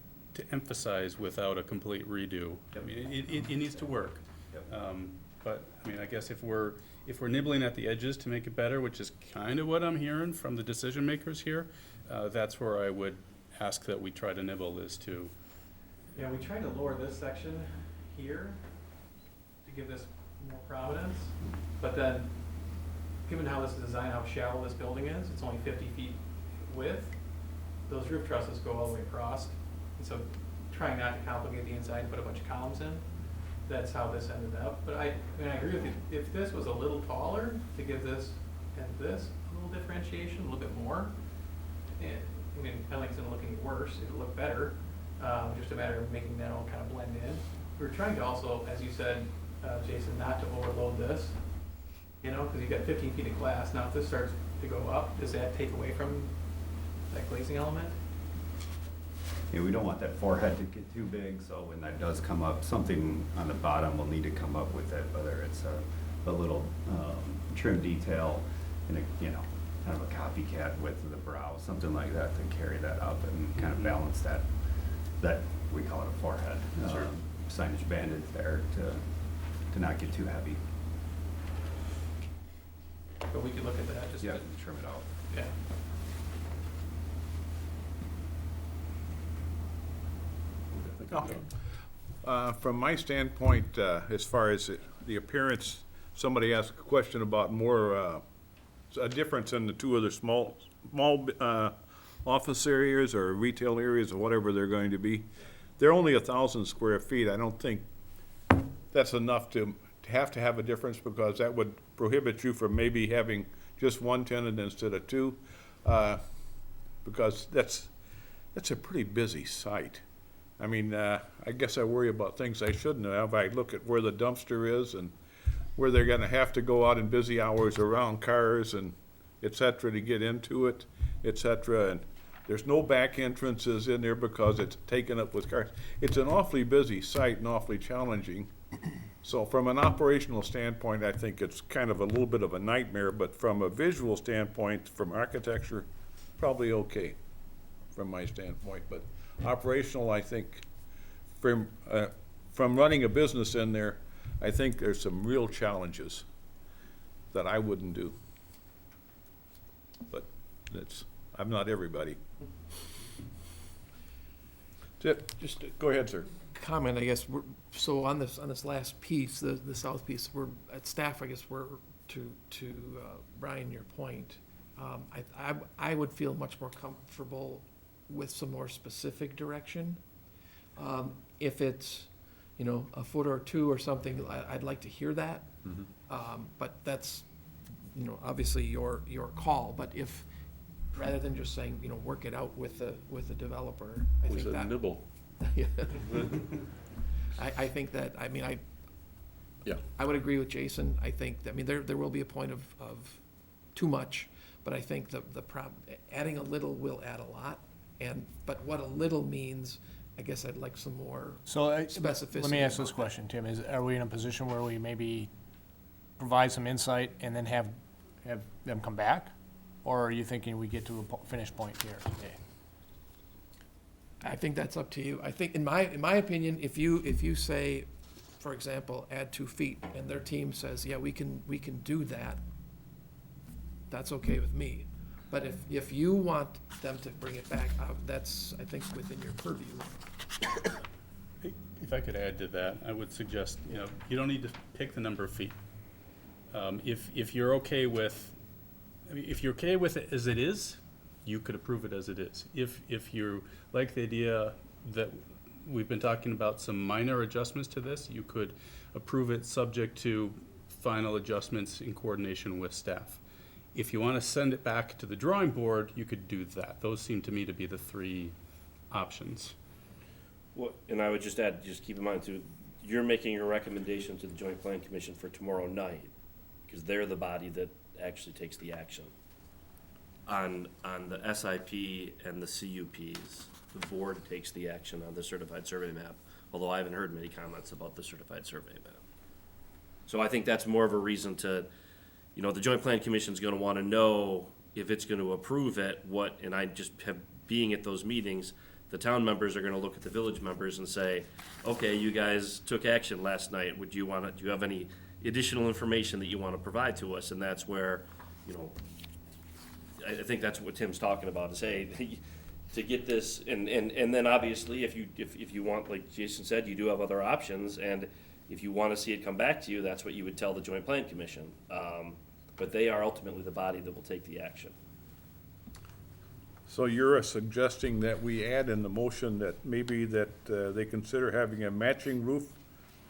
emphasize without a complete redo. I mean, it needs to work. Yep. But, I mean, I guess if we're nibbling at the edges to make it better, which is kind of what I'm hearing from the decision makers here, that's where I would ask that we try to nibble, is to. Yeah, we tried to lower this section here to give this more prominence, but then, given how this is designed, how shallow this building is, it's only 50 feet width, those roof trusses go all the way across, and so trying not to complicate the inside and put a bunch of columns in, that's how this ended up. But I agree with you, if this was a little taller, to give this and this a little differentiation, a little bit more, and, I mean, I don't think it's gonna look any worse, it'll look better, just a matter of making that all kind of blend in. We're trying to also, as you said, Jason, not to overload this, because you've got 15 feet of glass. Now, if this starts to go up, does that take away from that glazing element? Yeah, we don't want that forehead to get too big, so when that does come up, something on the bottom will need to come up with it, whether it's a little trim detail and kind of a copycat width of the brow, something like that to carry that up and kind of balance that we call it a forehead. Sure. Signage banded there to not get too heavy. But we could look at that, just Yeah, to, trim it out. yeah. From my standpoint, as far as the appearance, somebody asked a question about more, a difference in the two other small office areas or retail areas or whatever they're going to be. They're only 1,000 square feet. I don't think that's enough to have a difference, because that would prohibit you from maybe having just one tenant instead of two, because that's a pretty busy site. I mean, I guess I worry about things I shouldn't have. I look at where the dumpster is and where they're gonna have to go out in busy hours around cars and et cetera to get into it, et cetera. And there's no back entrances in there because it's taken up with cars. It's an awfully busy site and awfully challenging. So from an operational standpoint, I think it's kind of a little bit of a nightmare, but from a visual standpoint, from architecture, probably okay from my standpoint. But operational, I think, from running a business in there, I think there's some real challenges that I wouldn't do. But I'm not everybody. That's it. Just go ahead, sir. Comment, I guess, so on this last piece, the south piece, we're, at staff, I guess, we're, to Brian, your point, I would feel much more comfortable with some more specific direction. If it's, a foot or two or something, I'd like to hear that. But that's, obviously your call. But if, rather than just saying, work it out with the developer, I think that. Nibble. Yeah. I think that, Yeah. I would agree with Jason. I think, there will be a point of too much, but I think adding a little will add a lot. But what a little means, I guess I'd like some more specificity. Let me ask this about that. question, Tim, are we in a position where we maybe provide some insight and then have them come back? Or are you thinking we get to a finish point here today? I think that's up to you. I think, in my opinion, if you say, for example, add 2 feet, and their team says, yeah, we can do that, that's okay with me. But if you want them to bring it back, that's, I think, within your purview. If I could add to that, I would suggest, you don't need to pick the number of feet. If you're okay with, if you're okay with it as it is, you could approve it as it is. If you like the idea that we've been talking about some minor adjustments to this, you could approve it subject to final adjustments in coordination with staff. If you want to send it back to the drawing board, you could do that. Those seem to me to be the three options. Well, and I would just add, just keep in mind too, you're making a recommendation to the Joint Plan Commission for tomorrow night, because they're the body that actually takes the action. On the SIP and the CUPs, the board takes the action on the certified survey map, although I haven't heard many comments about the certified survey map. So I think that's more of a reason to, the Joint Plan Commission's gonna wanna know if it's gonna approve it, and I just have, being at those meetings, the town members are gonna look at the village members and say, okay, you guys took action last night, do you have any additional information that you wanna provide to us? And that's where, I think that's what Tim's talking about, is, hey, to get this, and then obviously, if you want, like Jason said, you do have other options, and if you wanna see it come back to you, that's what you would tell the Joint Plan Commission. But they are ultimately the body that will take the action. So you're suggesting that we add in the motion that maybe that they consider having a matching roof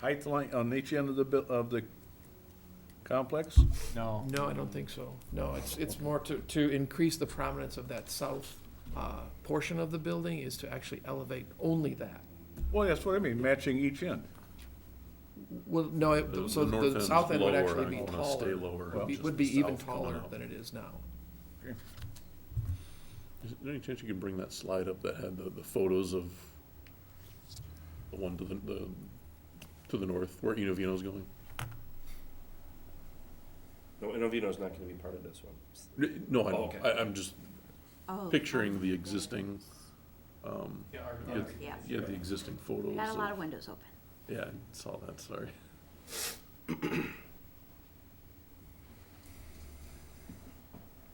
height line on each end of the complex? No. No, I don't think so. No, it's more to increase the prominence of that south portion of the building, is to actually elevate only that. Well, that's what I mean, matching each end. Well, no, so north the end's south end would lower. actually I be wanna stay taller. lower, Would be- just Would be the even south coming taller out. than it is now. Is there any chance you can bring that slide up that had the photos of the one to the north, where Inovino's going? No, Inovino's not gonna be part of this one. No, I Oh, know, okay. I'm just Oh, picturing the existing, Yeah, you our- had- Yeah. you had the existing photos. Got a lot of- of windows open. Yeah, I saw that, sorry. Yeah,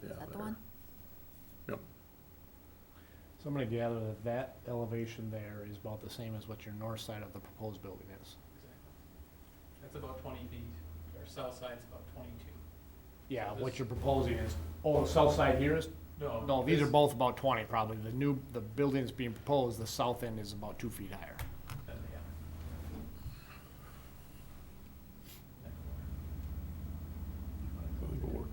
Is that the there. one? Yep. So I'm gonna gather that that elevation there is about the same as what your north side of the proposed building is. That's about 20 feet. Our south side's about 22. Yeah, what you're proposing is, the south side here is, no, these are this- both about 20 probably. The building that's being proposed, the south end is about 2 feet higher. yeah. I think it'll work.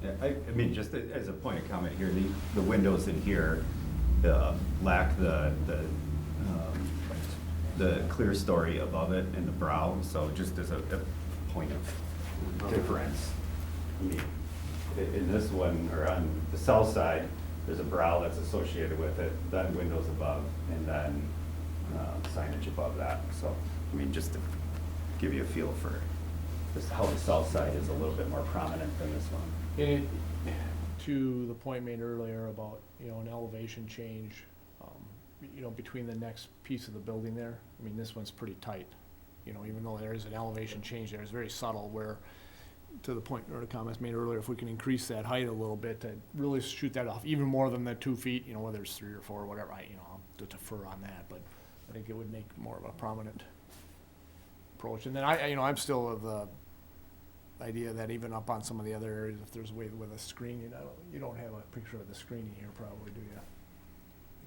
Yeah, I mean, just as a point of comment here, the windows in here lack the clear story above it in the brow, so just as a point of difference. I mean, in this one, or on the south side, there's a brow that's associated with it, then windows above, and then signage above that. So, I mean, just to give you a feel for just how the south side is a little bit more prominent than this one. And to the point made earlier about, an elevation change, between the next piece of the building there, I mean, this one's pretty tight. Even though there is an elevation change there, it's very subtle, where, to the point or the comments made earlier, if we can increase that height a little bit to really shoot that off, even more than the 2 feet, whether it's 3 or 4 or whatever, I'll defer on that, but I think it would make more of a prominent approach. And then I'm still of the idea that even up on some of the other areas, if there's a way with a screening, you don't have a picture of the screening here probably, do you?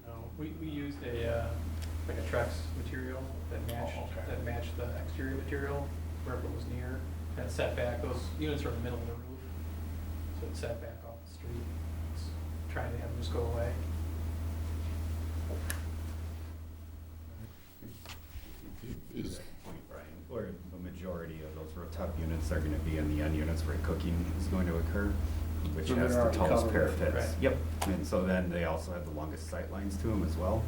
No, we used like a Trex material that matched the exterior material wherever it was near. That set back, those units are in the middle of the roof, so it set back off the street. It's trying to have them just go away. To that point, Brian, or the majority of those rooftop units are gonna be in the end units where cooking is going to occur, which So they're has the already tallest covered with it, parapets. right. Yep, and so then they also have the longest sight lines to them as well.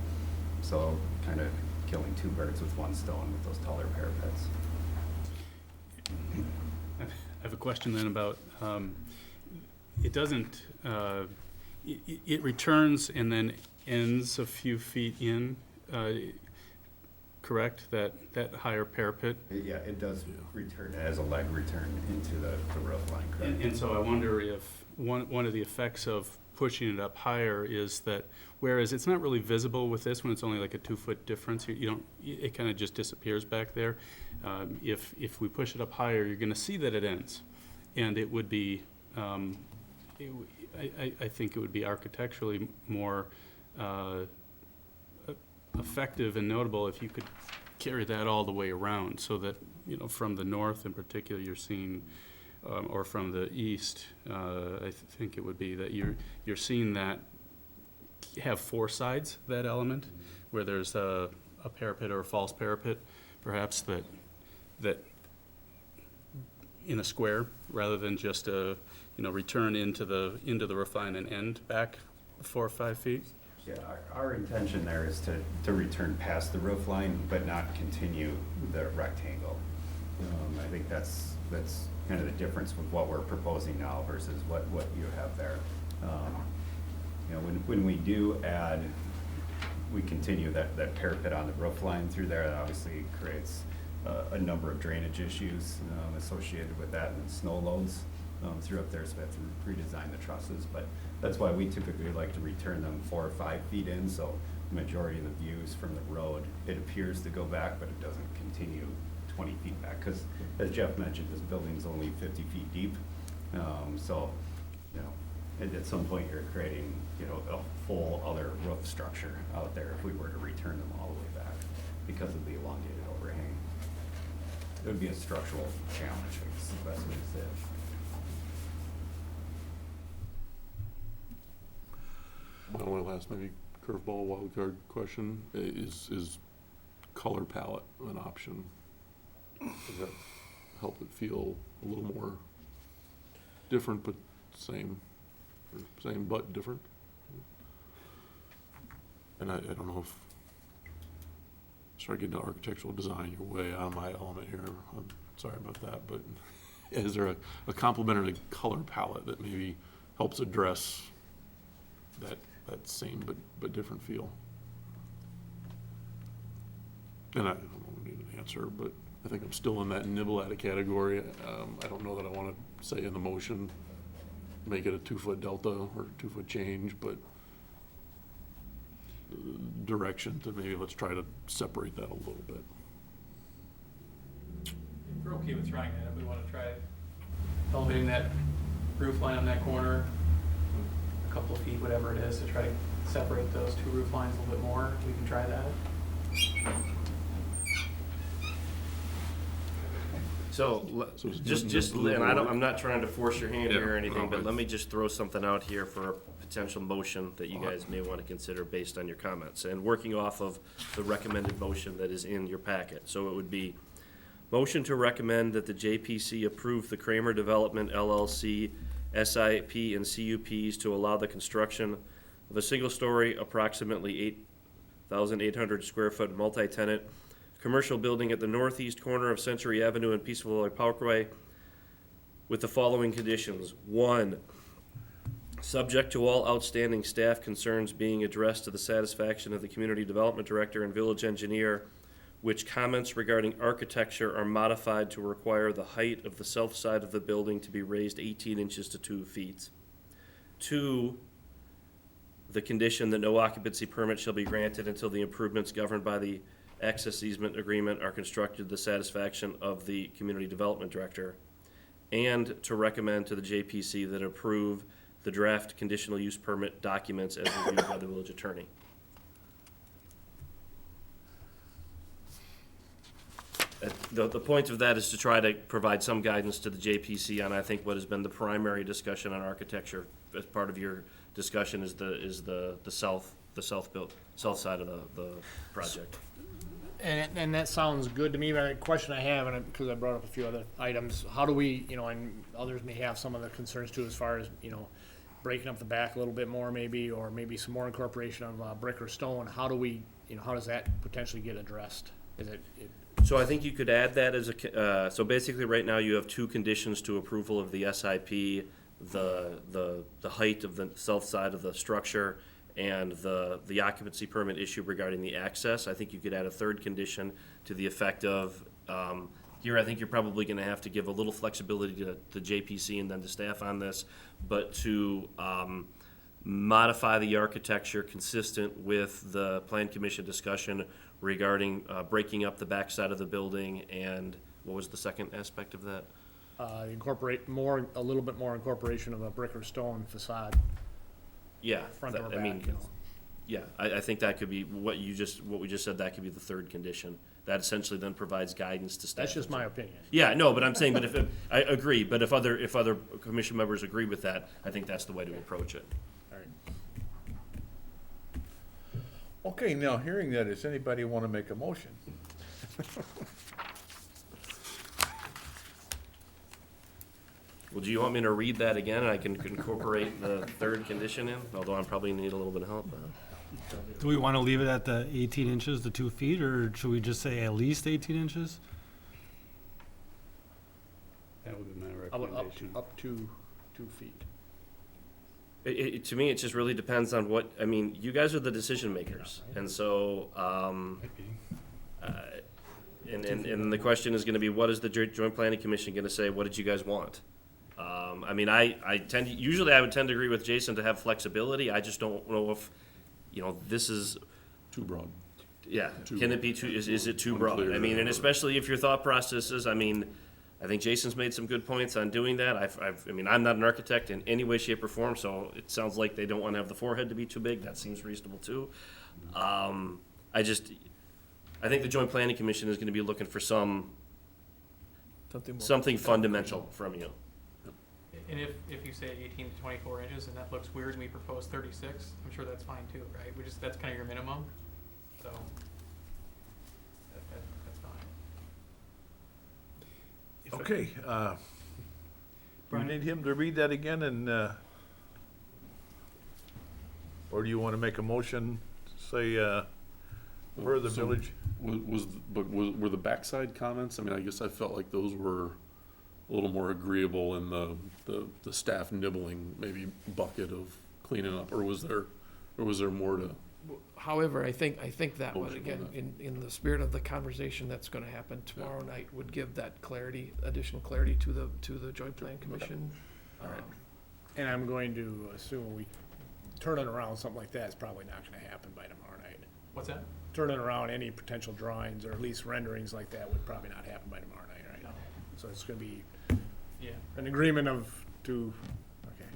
So kind of killing two birds with one stone with those taller parapets. I have a question then about, it doesn't, it returns and then ends a few feet in, correct? That higher parapet? Yeah, it does return, as a leg return into the roof line, correct? And so I wonder if one of the effects of pushing it up higher is that, whereas it's not really visible with this one, it's only like a 2-foot difference, you don't, it kind of just disappears back there. If we push it up higher, you're gonna see that it ends. And it would be, I think it would be architecturally more effective and notable if you could carry that all the way around, so that, you know, from the north in particular, you're seeing, or from the east, I think it would be that you're seeing that have 4 sides, that element, where there's a parapet or a false parapet, perhaps, that in a square, rather than just a, you know, return into the roof line and end back 4 or 5 feet. Yeah, our intention there is to return past the roof line, but not continue the rectangle. I think that's kind of the difference with what we're proposing now versus what you have there. You know, when we do add, we continue that parapet on the roof line through there, that obviously creates a number of drainage issues associated with that, and snow loads through up there, so we have to redesign the trusses. But that's why we typically like to return them 4 or 5 feet in, so the majority of the views from the road, it appears to go back, but it doesn't continue 20 feet back. Because as Jeff mentioned, this building's only 50 feet deep. So, you know, at some point you're creating, you know, a full other roof structure out there if we were to return them all the way back because of the elongated overhang. It would be a structural challenge, I guess is the best way to say it. My only last maybe curveball, wild card question is color palette an option? Does that help it feel a little more different but same, or same but different? And I don't know if, start getting to architectural design, you're way out of my element here, I'm sorry about that, but is there a complementary color palette that maybe helps address that same but different feel? And I don't need an answer, but I think I'm still in that nibble at a category. I don't know that I want to say in the motion, make it a 2-foot delta or 2-foot change, but direction to maybe let's try to separate that a little bit. If we're okay with trying that, if we want to try elevating that roof line on that corner a couple of feet, whatever it is, to try to separate those 2 roof lines a little bit more, we can try that. So, and I'm not trying to force your hand here or anything, but let me just throw something out here for a potential motion that you guys may want to consider based on your comments, and working off of the recommended motion that is in your packet. So it would be motion to recommend that the JPC approve the Kramer Development LLC SIP and CUPs to allow the construction of a single-story, approximately 8,800 square foot multi-tenant commercial building at the northeast corner of Century Avenue and Peaceful Valley Parkway with the following conditions. 1, subject to all outstanding staff concerns being addressed to the satisfaction of the Community Development Director and Village Engineer, which comments regarding architecture are modified to require the height of the south side of the building to be raised 18 inches to 2 feet. 2, the condition that no occupancy permit shall be granted until the improvements governed by the access easement agreement are constructed to the satisfaction of the Community Development Director, and to recommend to the JPC that approve the draft conditional use permit documents as reviewed by the village attorney. The point of that is to try to provide some guidance to the JPC on, I think, what has been the primary discussion on architecture as part of your discussion is the south side of the project. And that sounds good to me, but a question I have, and because I brought up a few other items, how do we, you know, and others may have some of the concerns too, as far as, you know, breaking up the back a little bit more maybe, or maybe some more incorporation of brick or stone, how do we, you know, how does that potentially get addressed? Is it So I think you could add that as a, so basically right now you have 2 conditions to approval of the SIP, the height of the south side of the structure and the occupancy permit issue regarding the access. I think you could add a 3rd condition to the effect of, here I think you're probably gonna have to give a little flexibility to the JPC and then to staff on this, but to modify the architecture consistent with the plan commission discussion regarding breaking up the backside of the building, and what was the second aspect of that? Incorporate more, a little bit more incorporation of a brick or stone facade, Yeah, front or I back, mean, you know. yeah, I think that could be what we just said, that could be the third condition. That essentially then provides guidance to staff. That's just my opinion. Yeah, no, but I'm saying, but I agree, but if other commission members agree with that, I think that's the way to approach it. All right. Okay, now hearing that, does anybody want to make a motion? Well, do you want me to read that again, and I can incorporate the third condition in, although I'm probably gonna need a little bit of help. Do we want to leave it at the 18 inches, the 2 feet, or should we just say at least 18 inches? That would be my How about recommendation. up to 2 feet? To me, it just really depends on what, I mean, you guys are the decision makers, and so, Might be. and the question is gonna be, what is the joint planning commission gonna say, what did you guys want? I mean, I usually I would tend to agree with Jason to have flexibility, I just don't know if, you know, this is, Too broad. yeah, Too- can it be too, is it too broad? Unclear I mean, and or- especially if your thought process is, I mean, I think Jason's made some good points on doing that. I mean, I'm not an architect in any way, shape, or form, so it sounds like they don't want to have the forehead to be too big. That seems reasonable too. I think the Joint Planning Commission is going to be looking for something fundamental from you. And if you say 18 to 24 inches and that looks weird and we propose 36, I'm sure that's fine too, right? That's kind of your minimum, so that's fine. Okay, you Brian? need him to read that again, and, or do you want to make a motion, say, per the So, village? Were the backside comments, I mean, I guess I felt like those were a little more agreeable in the staff nibbling maybe bucket of cleaning up, or was there more to? However, I think that would, Motion on again, that. in the spirit of the conversation that's gonna happen tomorrow night, would give that clarity, additional clarity to the Joint Plan Commission. All right. And I'm going to assume we turn it around, something like that is probably not gonna happen by tomorrow night. What's that? Turning around any potential drawings or at least renderings like that would probably not happen by tomorrow night, right? No. So it's gonna be Yeah. an agreement of two, okay.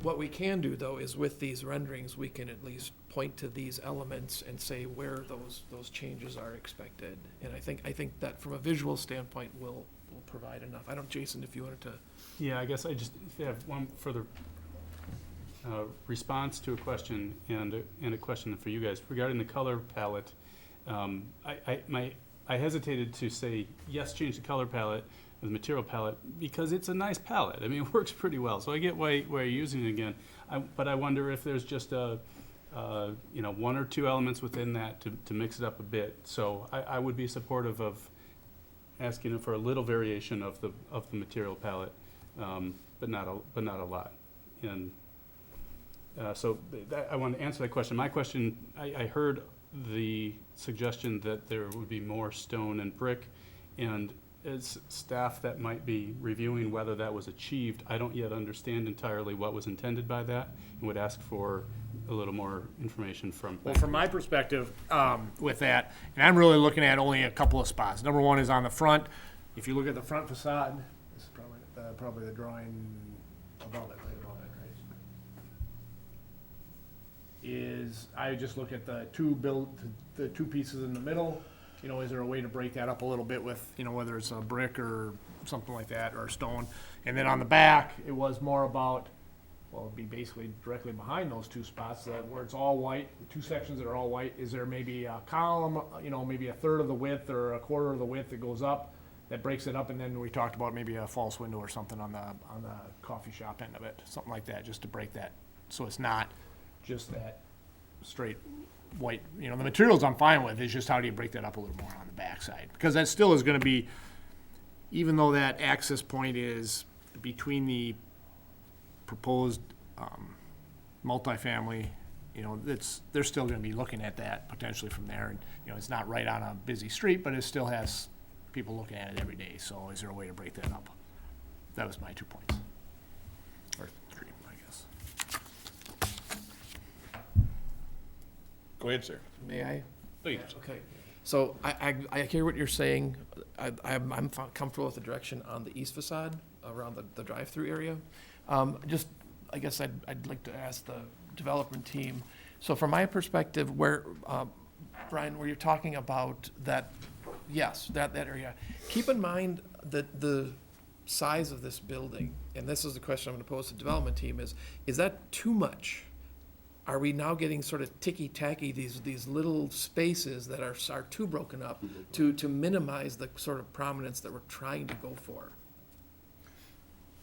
What we can do, though, is with these renderings, we can at least point to these elements and say where those changes are expected. And I think that from a visual standpoint will provide enough. I don't, Jason, if you wanted to. Yeah, I guess I just have one further response to a question and a question for you guys regarding the color palette. I hesitated to say, yes, change the color palette, the material palette, because it's a nice palette. I mean, it works pretty well. So I get why you're using it again. But I wonder if there's just one or two elements within that to mix it up a bit. So I would be supportive of asking for a little variation of the material palette, but not a lot. And so I want to answer that question. My question, I heard the suggestion that there would be more stone and brick, and as staff that might be reviewing whether that was achieved, I don't yet understand entirely what was intended by that, and would ask for a little more information from. Well, from my perspective, with that, and I'm really looking at only a couple of spots. Number one is on the front. If you look at the front facade, this is probably the drawing above it, right above it, right? Is, I just look at the two pieces in the middle. You know, is there a way to break that up a little bit with, you know, whether it's a brick or something like that, or stone? And then on the back, it was more about, well, it'd be basically directly behind those two spots, that where it's all white, the two sections that are all white, is there maybe a column, you know, maybe a third of the width or a quarter of the width that goes up, that breaks it up, and then we talked about maybe a false window or something on the coffee shop end of it, something like that, just to break that, so it's not just that straight white, you know, the materials I'm fine with, it's just how do you break that up a little more on the backside? Because that still is gonna be, even though that access point is between the proposed multifamily, you know, they're still gonna be looking at that potentially from there, and, you know, it's not right on a busy street, but it still has people looking at it every day, so is there a way to break that up? That was my 2 points. Or 3, I guess. Go ahead, sir. May I? Please. Okay. So I hear what you're saying. I'm comfortable with the direction on the east facade around the drive-through area. Just, I guess I'd like to ask the development team. So from my perspective, where, Brian, where you're talking about that, yes, that area, keep in mind that the size of this building, and this is the question I'm gonna pose to the development team, is that too much? Are we now getting sort of ticky-tacky, these little spaces that are too broken up to minimize the sort of prominence that we're trying to go for?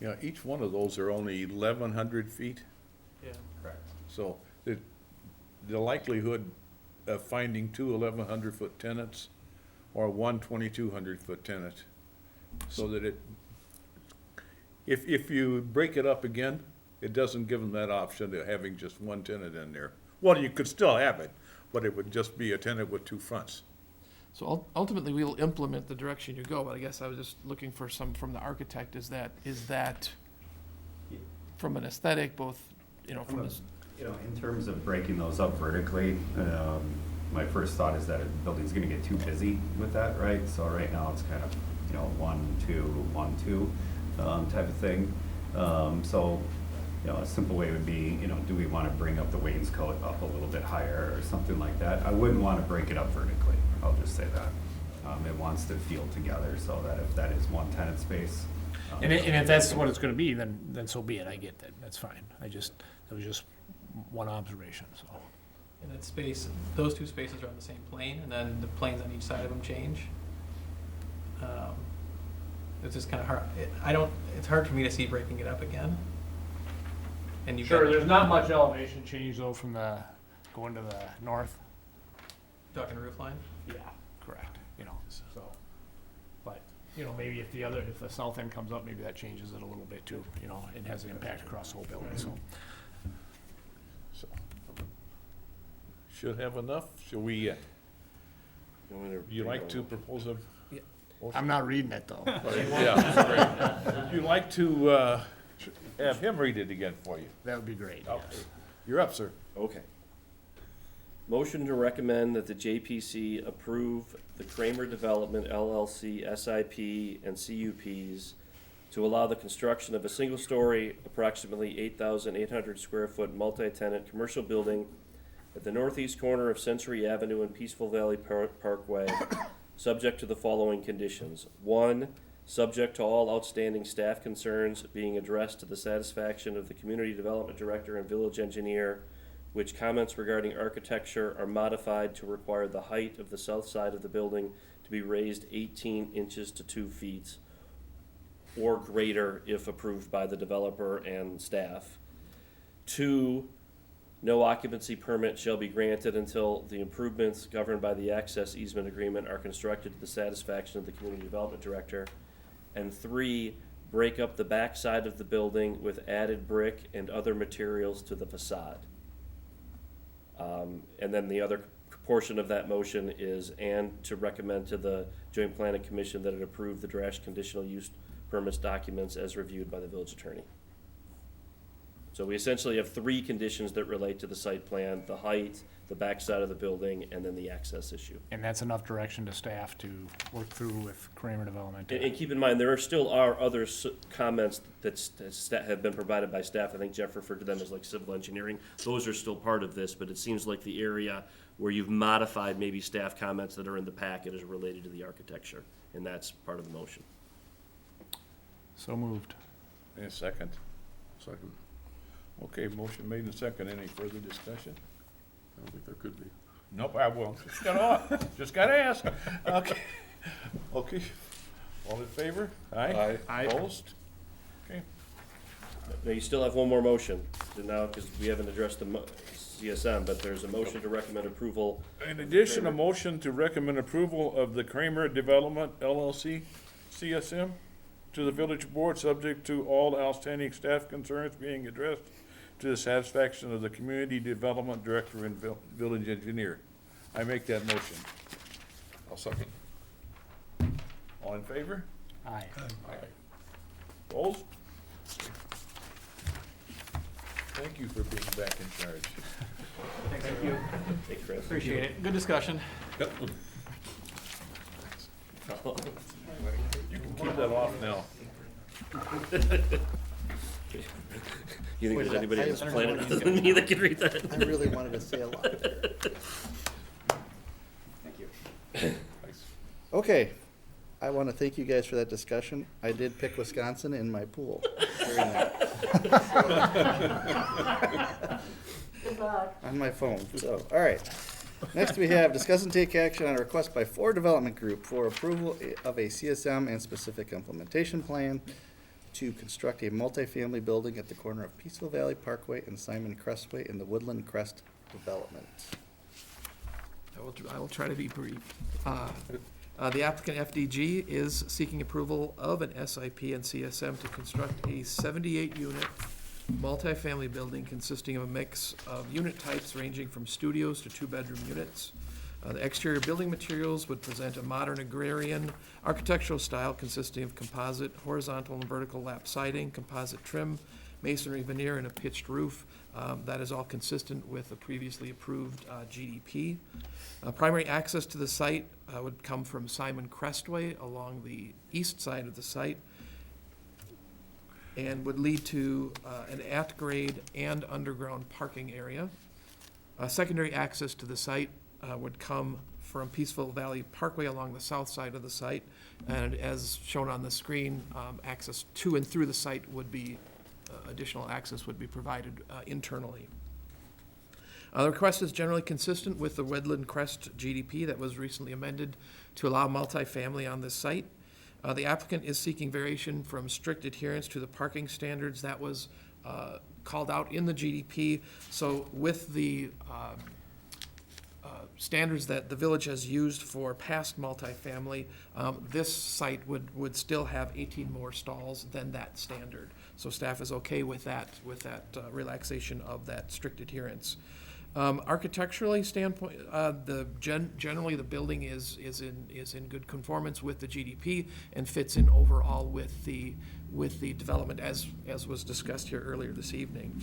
Yeah, each one of those are only 1,100 feet, Yeah. Correct. so the likelihood of finding two 1,100-foot tenants or one 2,200-foot tenant, so that if you break it up again, it doesn't give them that option of having just one tenant in there. Well, you could still have it, but it would just be a tenant with two fronts. So ultimately, we'll implement the direction you go, but I guess I was just looking for some from the architect, is that from an aesthetic, both, from this, In terms of breaking those up vertically, my first thought is that a building's gonna get too busy with that, right? So right now, it's kind of, 1, 2, 1, 2, type of thing. So, a simple way would be, do we wanna bring up the wainscot up a little bit higher or something like that? I wouldn't wanna break it up vertically, I'll just say that. It wants to feel together, so that if that is one tenant space. And if that's what it's gonna be, then so be it, I get that, that's fine. It was just one observation, so. And that space, those two spaces are on the same plane, and then the planes on each side of them change. It's just kind of hard, it's hard for me to see breaking it up again. And you've Sure, got, there's not much elevation change though from going to the north. talking roof line. Yeah, correct, so. But, maybe if the south end comes up, maybe that changes it a little bit too, it has an impact across the whole building, so. So, should have enough. Shall we, You want me you like to read all propose a? I'm not reading it though. Yeah, great. Would you like to have him read it again for you? That would be great, Okay. yes. You're up, sir. Okay. Motion to recommend that the JPC approve the Kramer Development LLC SIP and CUPs to allow the construction of a single-story, approximately 8,800 square foot multi-tenant commercial building at the northeast corner of Century Avenue and Peaceful Valley Parkway, subject to the following conditions. 1, subject to all outstanding staff concerns being addressed to the satisfaction of the Community Development Director and Village Engineer, which comments regarding architecture are modified to require the height of the south side of the building to be raised 18 inches to 2 feet or greater if approved by the developer and staff. 2, no occupancy permit shall be granted until the improvements governed by the access easement agreement are constructed to the satisfaction of the Community Development Director. And 3, break up the back side of the building with added brick and other materials to the facade. And then the other portion of that motion is, and to recommend to the Joint Planning Commission that it approve the draft conditional use permits documents as reviewed by the village attorney. So we essentially have 3 conditions that relate to the site plan: the height, the backside of the building, and then the access issue. And that's enough direction to staff to work through with Kramer Development. And keep in mind, there are other comments that have been provided by staff. I think Jeff referred to them as like civil engineering. Those are still part of this, but it seems like the area where you've modified maybe staff comments that are in the packet is related to the architecture, and that's part of the motion. So moved. And a second. Second, Okay, motion made and second. Any further discussion? I don't think there could be. Nope, I will. Just gotta ask. Okay. Okay. All in favor? Aye. Aye. Opposed? Okay. Now, you still have one more motion, now, because we haven't addressed the CSM, but there's a motion to recommend approval. In addition, a motion to recommend approval of the Kramer Development LLC CSM to the village board, subject to all outstanding staff concerns being addressed to the satisfaction of the Community Development Director and Village Engineer. I make that motion. I'll second. All in favor? Aye. Opposed? Thank you for being back in charge. Thank you. Thanks, Chris. Appreciate it. Good discussion. You can keep that off now. You think Wait, there's anybody I on this have planet one. other than me that can read that? I really wanted to say a lot. Thank you. Okay, I want to thank you guys for that discussion. I did pick Wisconsin in my pool. Very nice. On my phone, so, all right. Next, we have discuss and take action on a request by Ford Development Group for approval of a CSM and specific implementation plan to construct a multifamily building at the corner of Peaceful Valley Parkway and Simon Crestway in the Woodland Crest development. I will try to be brief. The applicant FDG is seeking approval of an SIP and CSM to construct a 78-unit multifamily building consisting of a mix of unit types ranging from studios to two-bedroom units. The exterior building materials would present a modern agrarian architectural style consisting of composite, horizontal and vertical lap siding, composite trim, masonry veneer, and a pitched roof. That is all consistent with the previously approved GDP. Primary access to the site would come from Simon Crestway along the east side of the site and would lead to an at-grade and underground parking area. Secondary access to the site would come from Peaceful Valley Parkway along the south side of the site. And as shown on the screen, access to and through the site would be, additional access would be provided internally. The request is generally consistent with the Woodland Crest GDP that was recently amended to allow multifamily on this site. The applicant is seeking variation from strict adherence to the parking standards that was called out in the GDP. So with the standards that the village has used for past multifamily, this site would still have 18 more stalls than that standard. So staff is okay with that relaxation of that strict adherence. Architecturally standpoint, generally the building is in good conformance with the GDP and fits in overall with the development as was discussed here earlier this evening.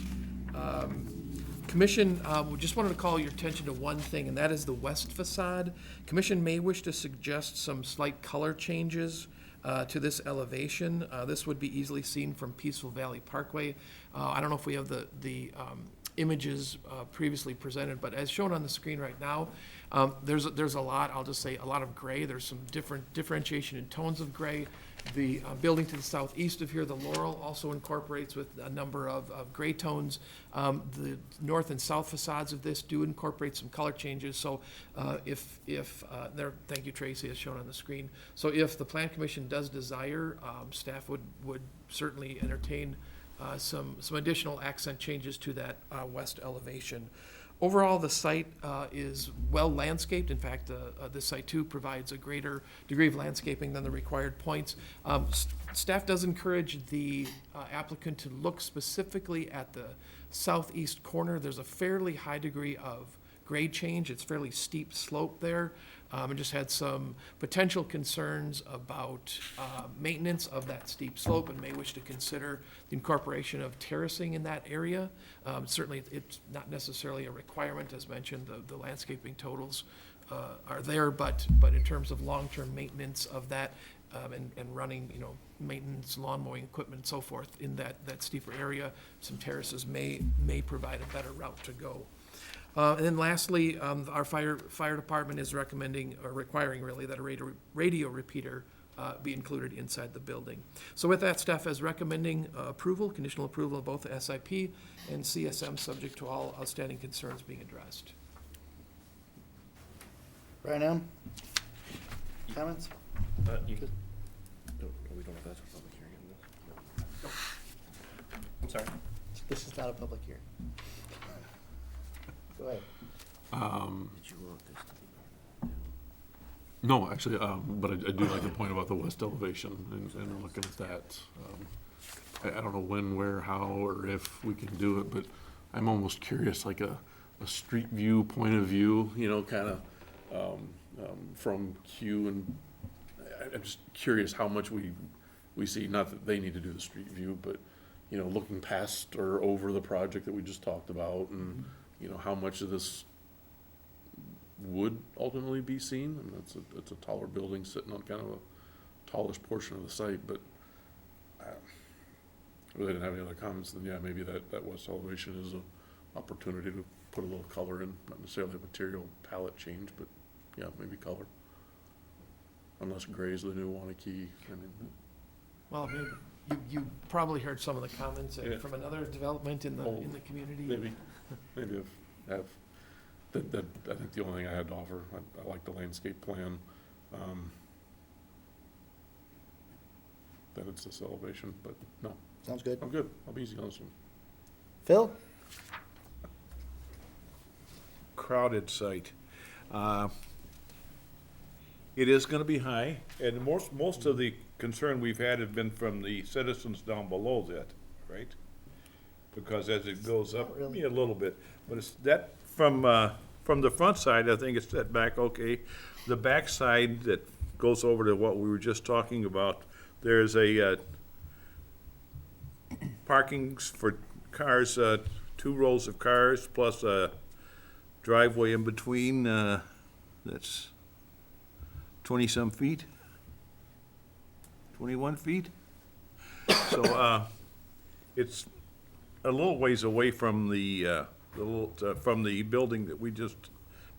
Commission, we just wanted to call your attention to one thing, and that is the west facade. Commission may wish to suggest some slight color changes to this elevation. This would be easily seen from Peaceful Valley Parkway. I don't know if we have the images previously presented, but as shown on the screen right now, there's a lot, I'll just say, a lot of gray. There's some differentiation in tones of gray. The building to the southeast of here, the Laurel, also incorporates with a number of gray tones. The north and south facades of this do incorporate some color changes. So thank you, Tracy, as shown on the screen. So if the Plan Commission does desire, staff would certainly entertain some additional accent changes to that west elevation. Overall, the site is well landscaped. In fact, this site too provides a greater degree of landscaping than the required points. Staff does encourage the applicant to look specifically at the southeast corner. There's a fairly high degree of grade change. It's fairly steep slope there. And just had some potential concerns about maintenance of that steep slope and may wish to consider the incorporation of terracing in that area. Certainly, it's not necessarily a requirement, as mentioned, the landscaping totals are there, but in terms of long-term maintenance of that and running, maintenance, lawn mowing equipment and so forth in that steeper area, some terraces may provide a better route to go. And then lastly, our fire department is recommending, or requiring really, that a radio repeater be included inside the building. So with that, staff is recommending conditional approval of both the SIP and CSM, subject to all outstanding concerns being addressed. Brian M., comments? No, we don't have that for public hearing on this. No. I'm sorry. This is not a public hearing. Go ahead. Did you want this to be? No, actually, but I do like the point about the west elevation and looking at that. I don't know when, where, how, or if we can do it, but I'm almost curious, like a street view, point of view, kind of from Q, and I'm just curious how much we see, not that they need to do the street view, but you know, looking past or over the project that we just talked about, and, you know, how much of this would ultimately be seen. I mean, it's a taller building sitting on kind of a tallish portion of the site, but I really didn't have any other comments than, yeah, maybe that west elevation is a opportunity to put a little color in, not necessarily a material palette change, but, yeah, maybe color. Unless gray's the new Waunakee, I mean, Well, maybe, you probably heard some of the comments Yeah. from another development in the community. maybe have, that, I think the only thing I had to offer, I like the landscape plan, that it's this elevation, but no, Sounds good. I'm good, I'll be easy on this one. Phil? Crowded site. It is gonna be high, and most of the concern we've had have been from the citizens down below that, right? Because as it goes up, Not really. yeah, a little bit, but it's that, from the front side, I think it's set back okay. The back side that goes over to what we were just talking about, there's a, parkings for cars, 2 rows of cars, plus a driveway in between, that's 20-some feet, 21 feet. So, it's a little ways away from the from the building that we just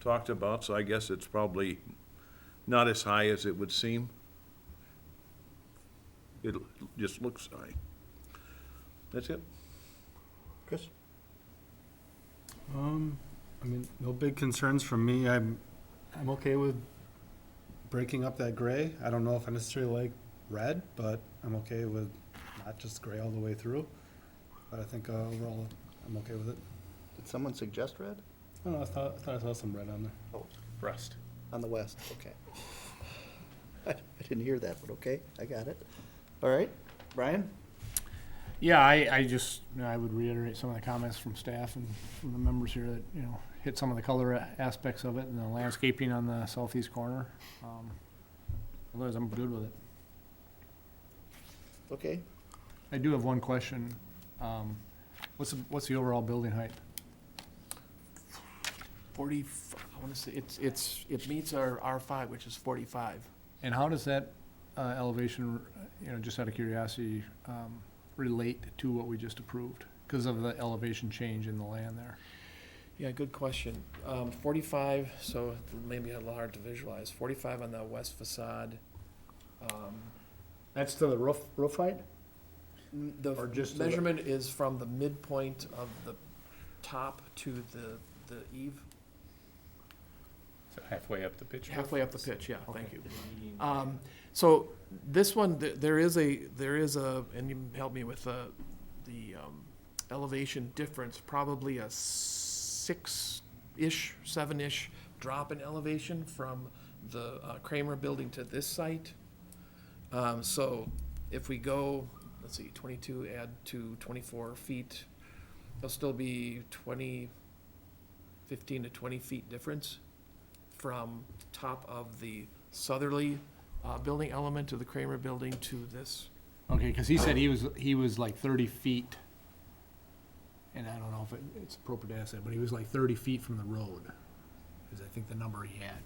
talked about, so I guess it's probably not as high as it would seem. It just looks high. That's it. Chris? I mean, no big concerns from me. I'm okay with breaking up that gray. I don't know if I necessarily like red, but I'm okay with not just gray all the way through. But I think overall, I'm okay with it. Did someone suggest red? I don't know, I thought I saw some red on there. Rest. On the west, okay. I didn't hear that, but okay, I got it. All right, Brian? Yeah, I just, I would reiterate some of the comments from staff and from the members here that, you know, hit some of the color aspects of it and the landscaping on the southeast corner. Otherwise, I'm good with it. Okay, I do have one question. What's the overall building height? 40, I wanna say, it meets our R5, which is 45. And how does that elevation, you know, just out of curiosity, relate to what we just approved? Because of the elevation change in the land there. Yeah, good question. 45, so maybe a little hard to visualize. 45 on the west facade. That's to the roof height? The Or just to the- measurement is from the midpoint of the top to the eave, So halfway up the pitch. halfway up the pitch, yeah, thank you. So this one, there is a, and you help me with the elevation difference, probably a 6-ish, 7-ish drop in elevation from the Kramer building to this site. So if we go, let's see, 22 add to 24 feet, there'll still be 15 to 20 feet difference from top of the southerly building element of the Kramer building to this. Okay, because he said he was like 30 feet, and I don't know if it's appropriate to ask that, but he was like 30 feet from the road, is I think the number he had.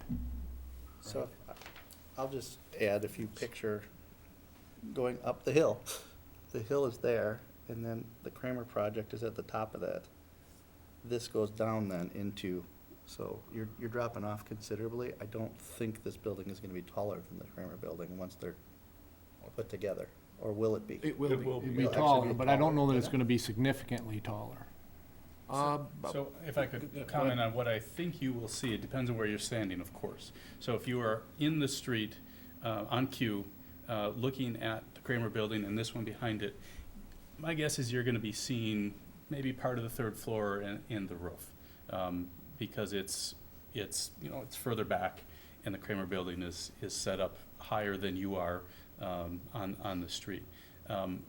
so I'll just add, if you picture going up the hill is there, and then the Kramer project is at the top of that. This goes down then into, so you're dropping off considerably. I don't think this building is gonna be taller than the Kramer building once they're put together, or will it be? It will It be. will It'd be It'll actually taller, be but I don't know that taller. it's gonna be significantly taller. So if I could comment on what I think you will see, it depends on where you're standing, of course. So if you are in the street on Q, looking at the Kramer building and this one behind it, my guess is you're going to be seeing maybe part of the third floor and the roof, because it's further back, and the Kramer building is set up higher than you are on the street.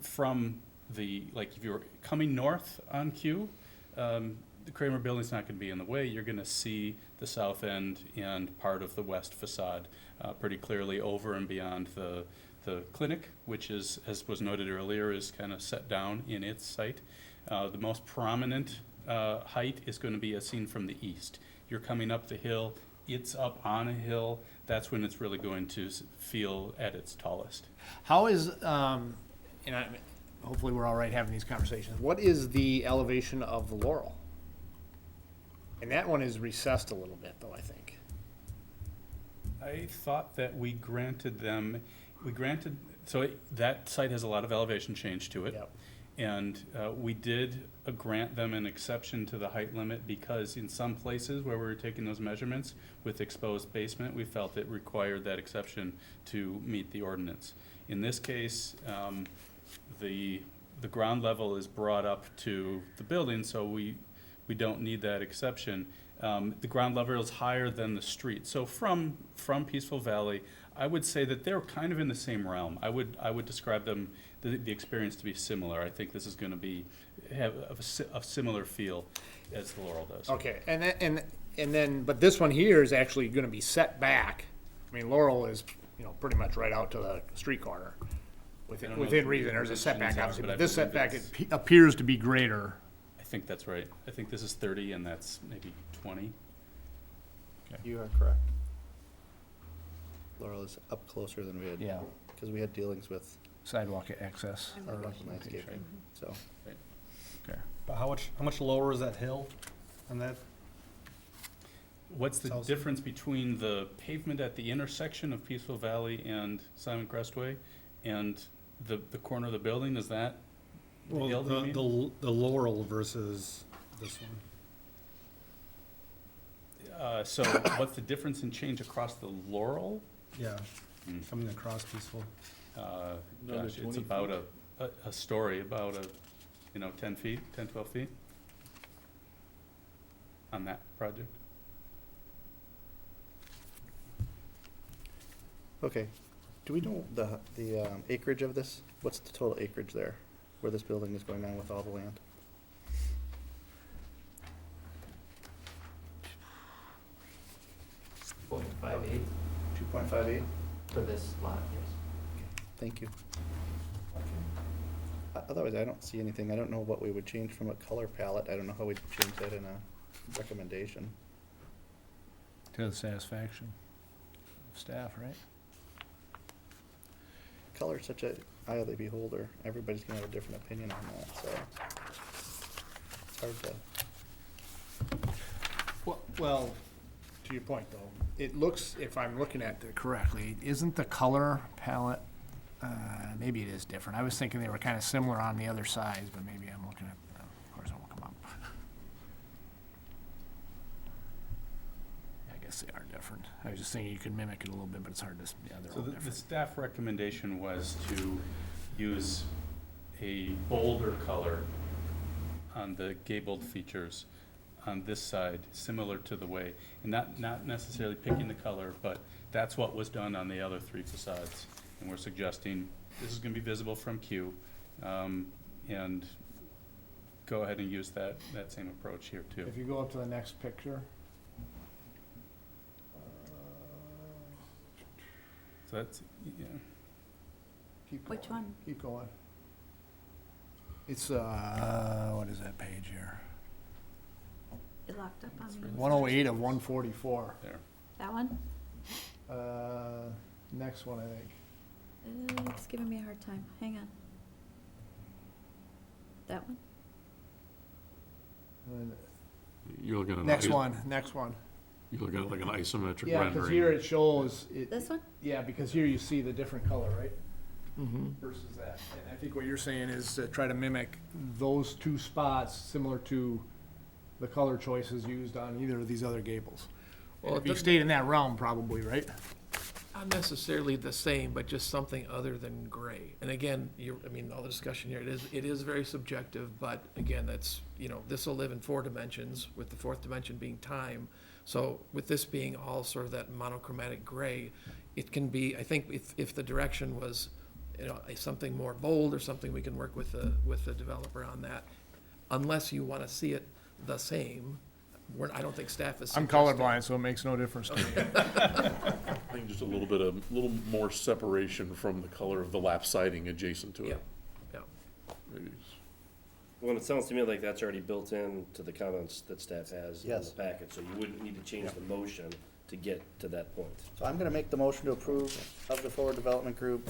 From if you're coming north on Q, the Kramer building's not going to be in the way. You're going to see the south end and part of the west facade pretty clearly over and beyond the the clinic, which is, as was noted earlier, is kind of set down in its site. The most prominent height is going to be as seen from the east. You're coming up the hill, it's up on a hill, that's when it's really going to feel at its tallest. How is, hopefully we're all right having these conversations. What is the elevation of the Laurel? And that one is recessed a little bit, though, I think. I thought that we granted them, that site has a lot of elevation change to it. Yep. And we did grant them an exception to the height limit because in some places where we were taking those measurements with exposed basement, we felt it required that exception to meet the ordinance. In this case, the ground level is brought up to the building, so we don't need that exception. The ground level is higher than the street. So from Peaceful Valley, I would say that they're kind of in the same realm. I would describe them, the experience to be similar. I think this is going to have a similar feel as the Laurel does. Okay, and then, but this one here is actually gonna be set back. I mean, Laurel is, pretty much right out to the street corner. I don't know Within what reason, the there's a setback, dimensions are, obviously, but I but this believe setback it's- appears to be greater. I think that's right. I think this is 30 and that's maybe 20. You are correct. Laurel is up closer than we had. Yeah. Because we had dealings with Sidewalk access. or landscaping, so. But how much lower is that hill on that? What's the South. difference between the pavement at the intersection of Peaceful Valley and Simon Crestway and the corner of the building? Is that the Well, hill you mean? the Laurel versus this one. So what's the difference in change across the Laurel? Yeah, Hmm. coming across Peaceful. Another Gosh, 20 it's about a story, about 10 feet, 10, 12 feet on that project. Okay, do we know the acreage of this? What's the total acreage there, where this building is going on with all the land? .58 2.58? for this lot, yes. Thank you. Otherwise, I don't see anything. I don't know what we would change from a color palette. I don't know how we'd change that in a recommendation. To the satisfaction of staff, right? Color's such a eye of the beholder. Everybody's gonna have a different opinion on that, so. It's hard to. Well, to your point, though, it looks, if I'm looking at it correctly, isn't the color palette, maybe it is different. I was thinking they were kind of similar on the other sides, but maybe I'm looking at, of course, it won't come up. I guess they are different. I was just thinking you could mimic it a little bit, but it's hard to, yeah, they're So all the different. staff recommendation was to use a bolder color on the gabled features on this side, similar to the way, and not necessarily picking the color, but that's what was done on the other three facades. And we're suggesting this is gonna be visible from Q, and go ahead and use that same approach here too. If you go up to the next picture. So that's, yeah. Keep going. Which one? Keep going. It's, what is that page here? It locked up on me. 108 of 144. There. That one? Next one, I think. It's giving me a hard time. Hang on. That one? And You're looking at. Next one, next one. You're looking at like an isometric Yeah, rendering. because here it shows, This one? yeah, because here you see the different color, right? Versus that. And I think what you're saying is to try to mimic those two spots similar to the color choices used on either of these other gables. Well, If it you doesn't- stayed in that realm, probably, right? Not necessarily the same, but just something other than gray. And again, all the discussion here, it is very subjective, but again, that's, this will live in 4 dimensions, with the 4th dimension being time. So with this being all sort of that monochromatic gray, it can be, I think if the direction was, something more bold or something, we can work with the developer on that. Unless you want to see it the same, I don't think staff is I'm suggesting. colorblind, so it makes no difference to me. Just a little more separation from the color of the lap siding adjacent to it. Yeah. Maybe. Well, it sounds to me like that's already built in to the comments that staff has in the Yes. packet, so you wouldn't need to change the motion to get to that point. So I'm gonna make the motion to approve of the forward development group.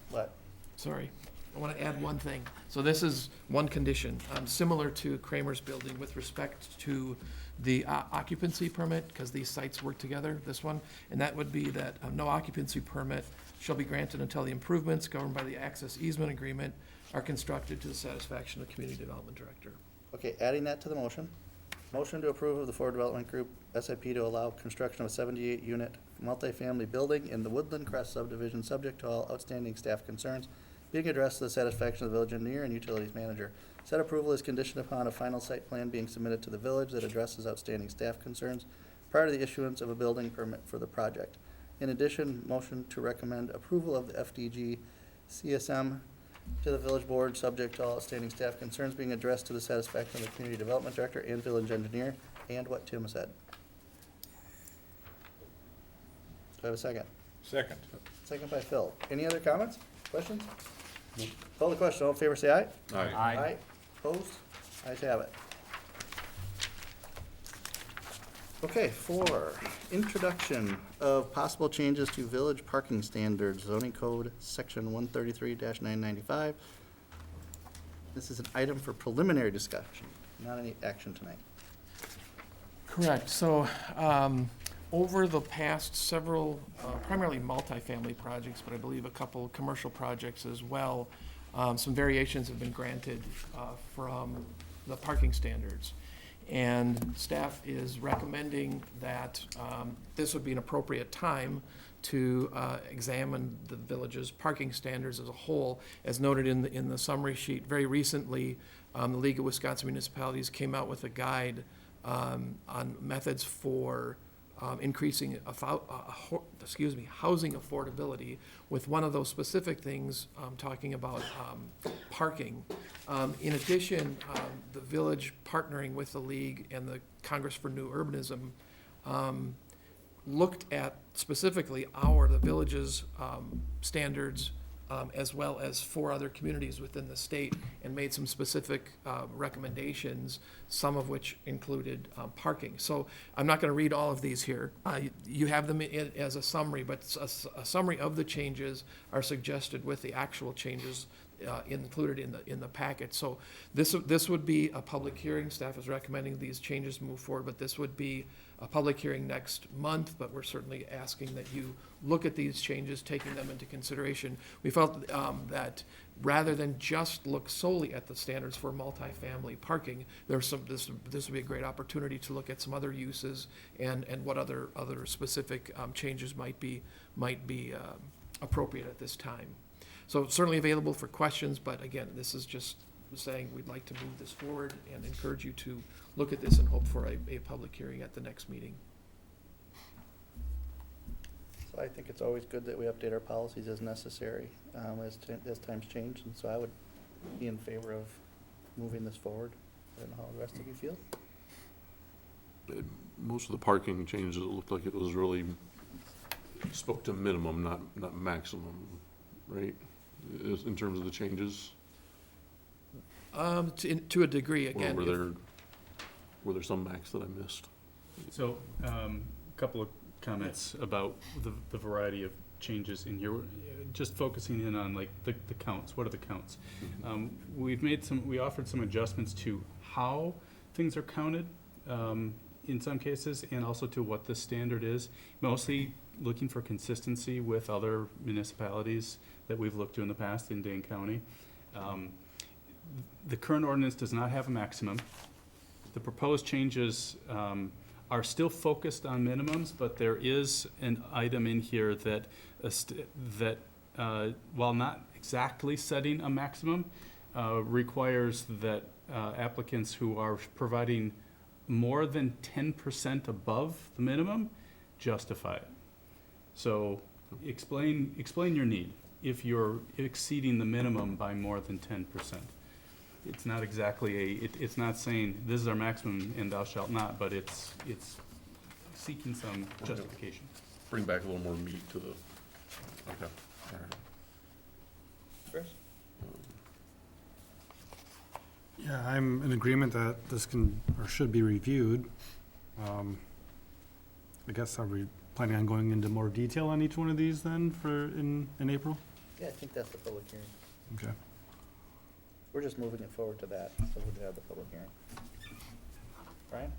What? Sorry, I want to add one thing. So this is one condition, similar to Kramer's building with respect to the occupancy permit, because these sites work together, this one, and that would be that no occupancy permit shall be granted until the improvements governed by the access easement agreement are constructed to the satisfaction of the community development director. Okay, adding that to the motion. Motion to approve of the forward development group SIP to allow construction of a 78-unit multifamily building in the Woodland Crest subdivision, subject to all outstanding staff concerns being addressed to the satisfaction of the village engineer and utilities manager. Said approval is conditioned upon a final site plan being submitted to the village that addresses outstanding staff concerns prior to the issuance of a building permit for the project. In addition, motion to recommend approval of the FDG CSM to the village board, subject to all outstanding staff concerns being addressed to the satisfaction of the community development director and village engineer, and what Tim said. Do I have a second? Second. Second by Phil. Any other comments, questions? Call the question. All in favor, say aye. Aye. Opposed? Ayes have it. Okay, 4, introduction of possible changes to village parking standards, zoning code, section 133-995. This is an item for preliminary discussion, not any action tonight. Correct. So, over the past several, primarily multifamily projects, but I believe a couple of commercial projects as well, some variations have been granted from the parking standards. And staff is recommending that this would be an appropriate time to examine the village's parking standards as a whole. As noted in the summary sheet, very recently, the League of Wisconsin Municipalities came out with a guide on methods for increasing housing affordability, with one of those specific things talking about parking. In addition, the village partnering with the league and the Congress for New Urbanism looked at specifically the village's standards as well as 4 other communities within the state, and made some specific recommendations, some of which included parking. So I'm not going to read all of these here. You have them as a summary, but a summary of the changes are suggested with the actual changes included in the packet. So this would be a public hearing. Staff is recommending these changes move forward, but this would be a public hearing next month, but we're certainly asking that you look at these changes, taking them into consideration. We felt that rather than just look solely at the standards for multifamily parking, this would be a great opportunity to look at some other uses and what other specific changes might be appropriate at this time. So certainly available for questions, but again, this is just saying we'd like to move this forward and encourage you to look at this and hope for a public hearing at the next meeting. So I think it's always good that we update our policies as necessary, as times change, and so I would be in favor of moving this forward. I don't know how the rest of you feel. Most of the parking changes, it looked like it was really, spoke to minimum, not maximum, right? In terms of the changes? To a degree, again. Or were there some max that I missed? So, a couple of comments about the variety of changes in here. Just focusing in on like the counts. What are the counts? We offered some adjustments to how things are counted in some cases, and also to what the standard is. Mostly looking for consistency with other municipalities that we've looked to in the past in Dane County. The current ordinance does not have a maximum. The proposed changes are still focused on minimums, but there is an item in here that while not exactly setting a maximum, requires that applicants who are providing more than 10% above the minimum justify it. So explain your need if you're exceeding the minimum by more than 10%. It's not exactly it's not saying this is our maximum and thou shalt not, but it's seeking some justification. bring back a little more meat to the, okay, all right. Chris? Yeah, I'm in agreement that this can, or should be reviewed. I guess, are we planning on going into more detail on each one of these then in April? Yeah, I think that's the public hearing. Okay. We're just moving it forward to that, so we'll have the public hearing. Brian?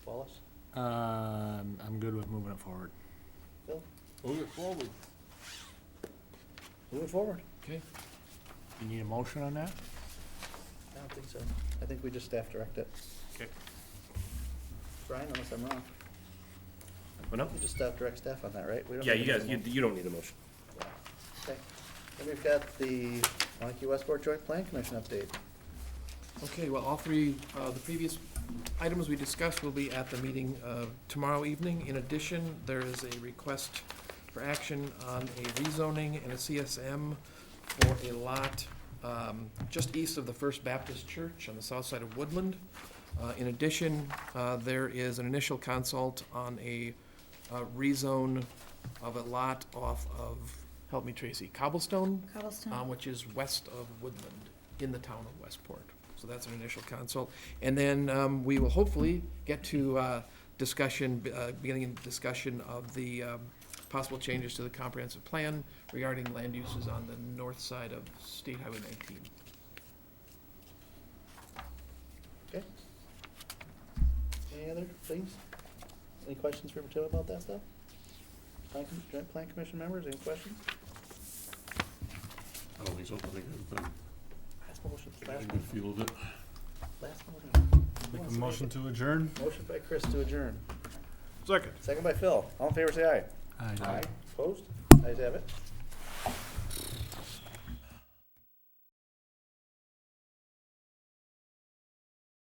Wallace? I'm good with moving it forward. Phil? Move it forward. Move it forward. Okay. You need a motion on that? I don't think so. I think we just staff direct it. Okay. Brian, unless I'm wrong. Well, no? We just staff direct staff on that, right? We don't Yeah, need you to guys, make a you don't need a motion. motion. Okay. Then we've got the Waunakee Westport Joint Plan Commission update. Okay, well, all three, the previous items we discussed will be at the meeting tomorrow evening. In addition, there is a request for action on a rezoning and a CSM for a lot just east of the First Baptist Church on the south side of Woodland. In addition, there is an initial consult on a rezone of a lot off of, help me Tracy, Cobblestone, Cobblestone. which is west of Woodland in the town of Westport. So that's an initial consult. And then we will hopefully get to discussion, beginning in discussion of the possible changes to the comprehensive plan regarding land uses on the north side of State Highway 19. Okay. Any other things? Any questions for Tim about that stuff? Joint Plan Commission members, any questions? I don't think so, I think I've been Last motion, getting a good feel of it. last motion. Who Make wants a to motion make to adjourn? it? Motion by Chris to adjourn. Second. Second by Phil. All in favor, say aye. Aye. Opposed? Ayes have it.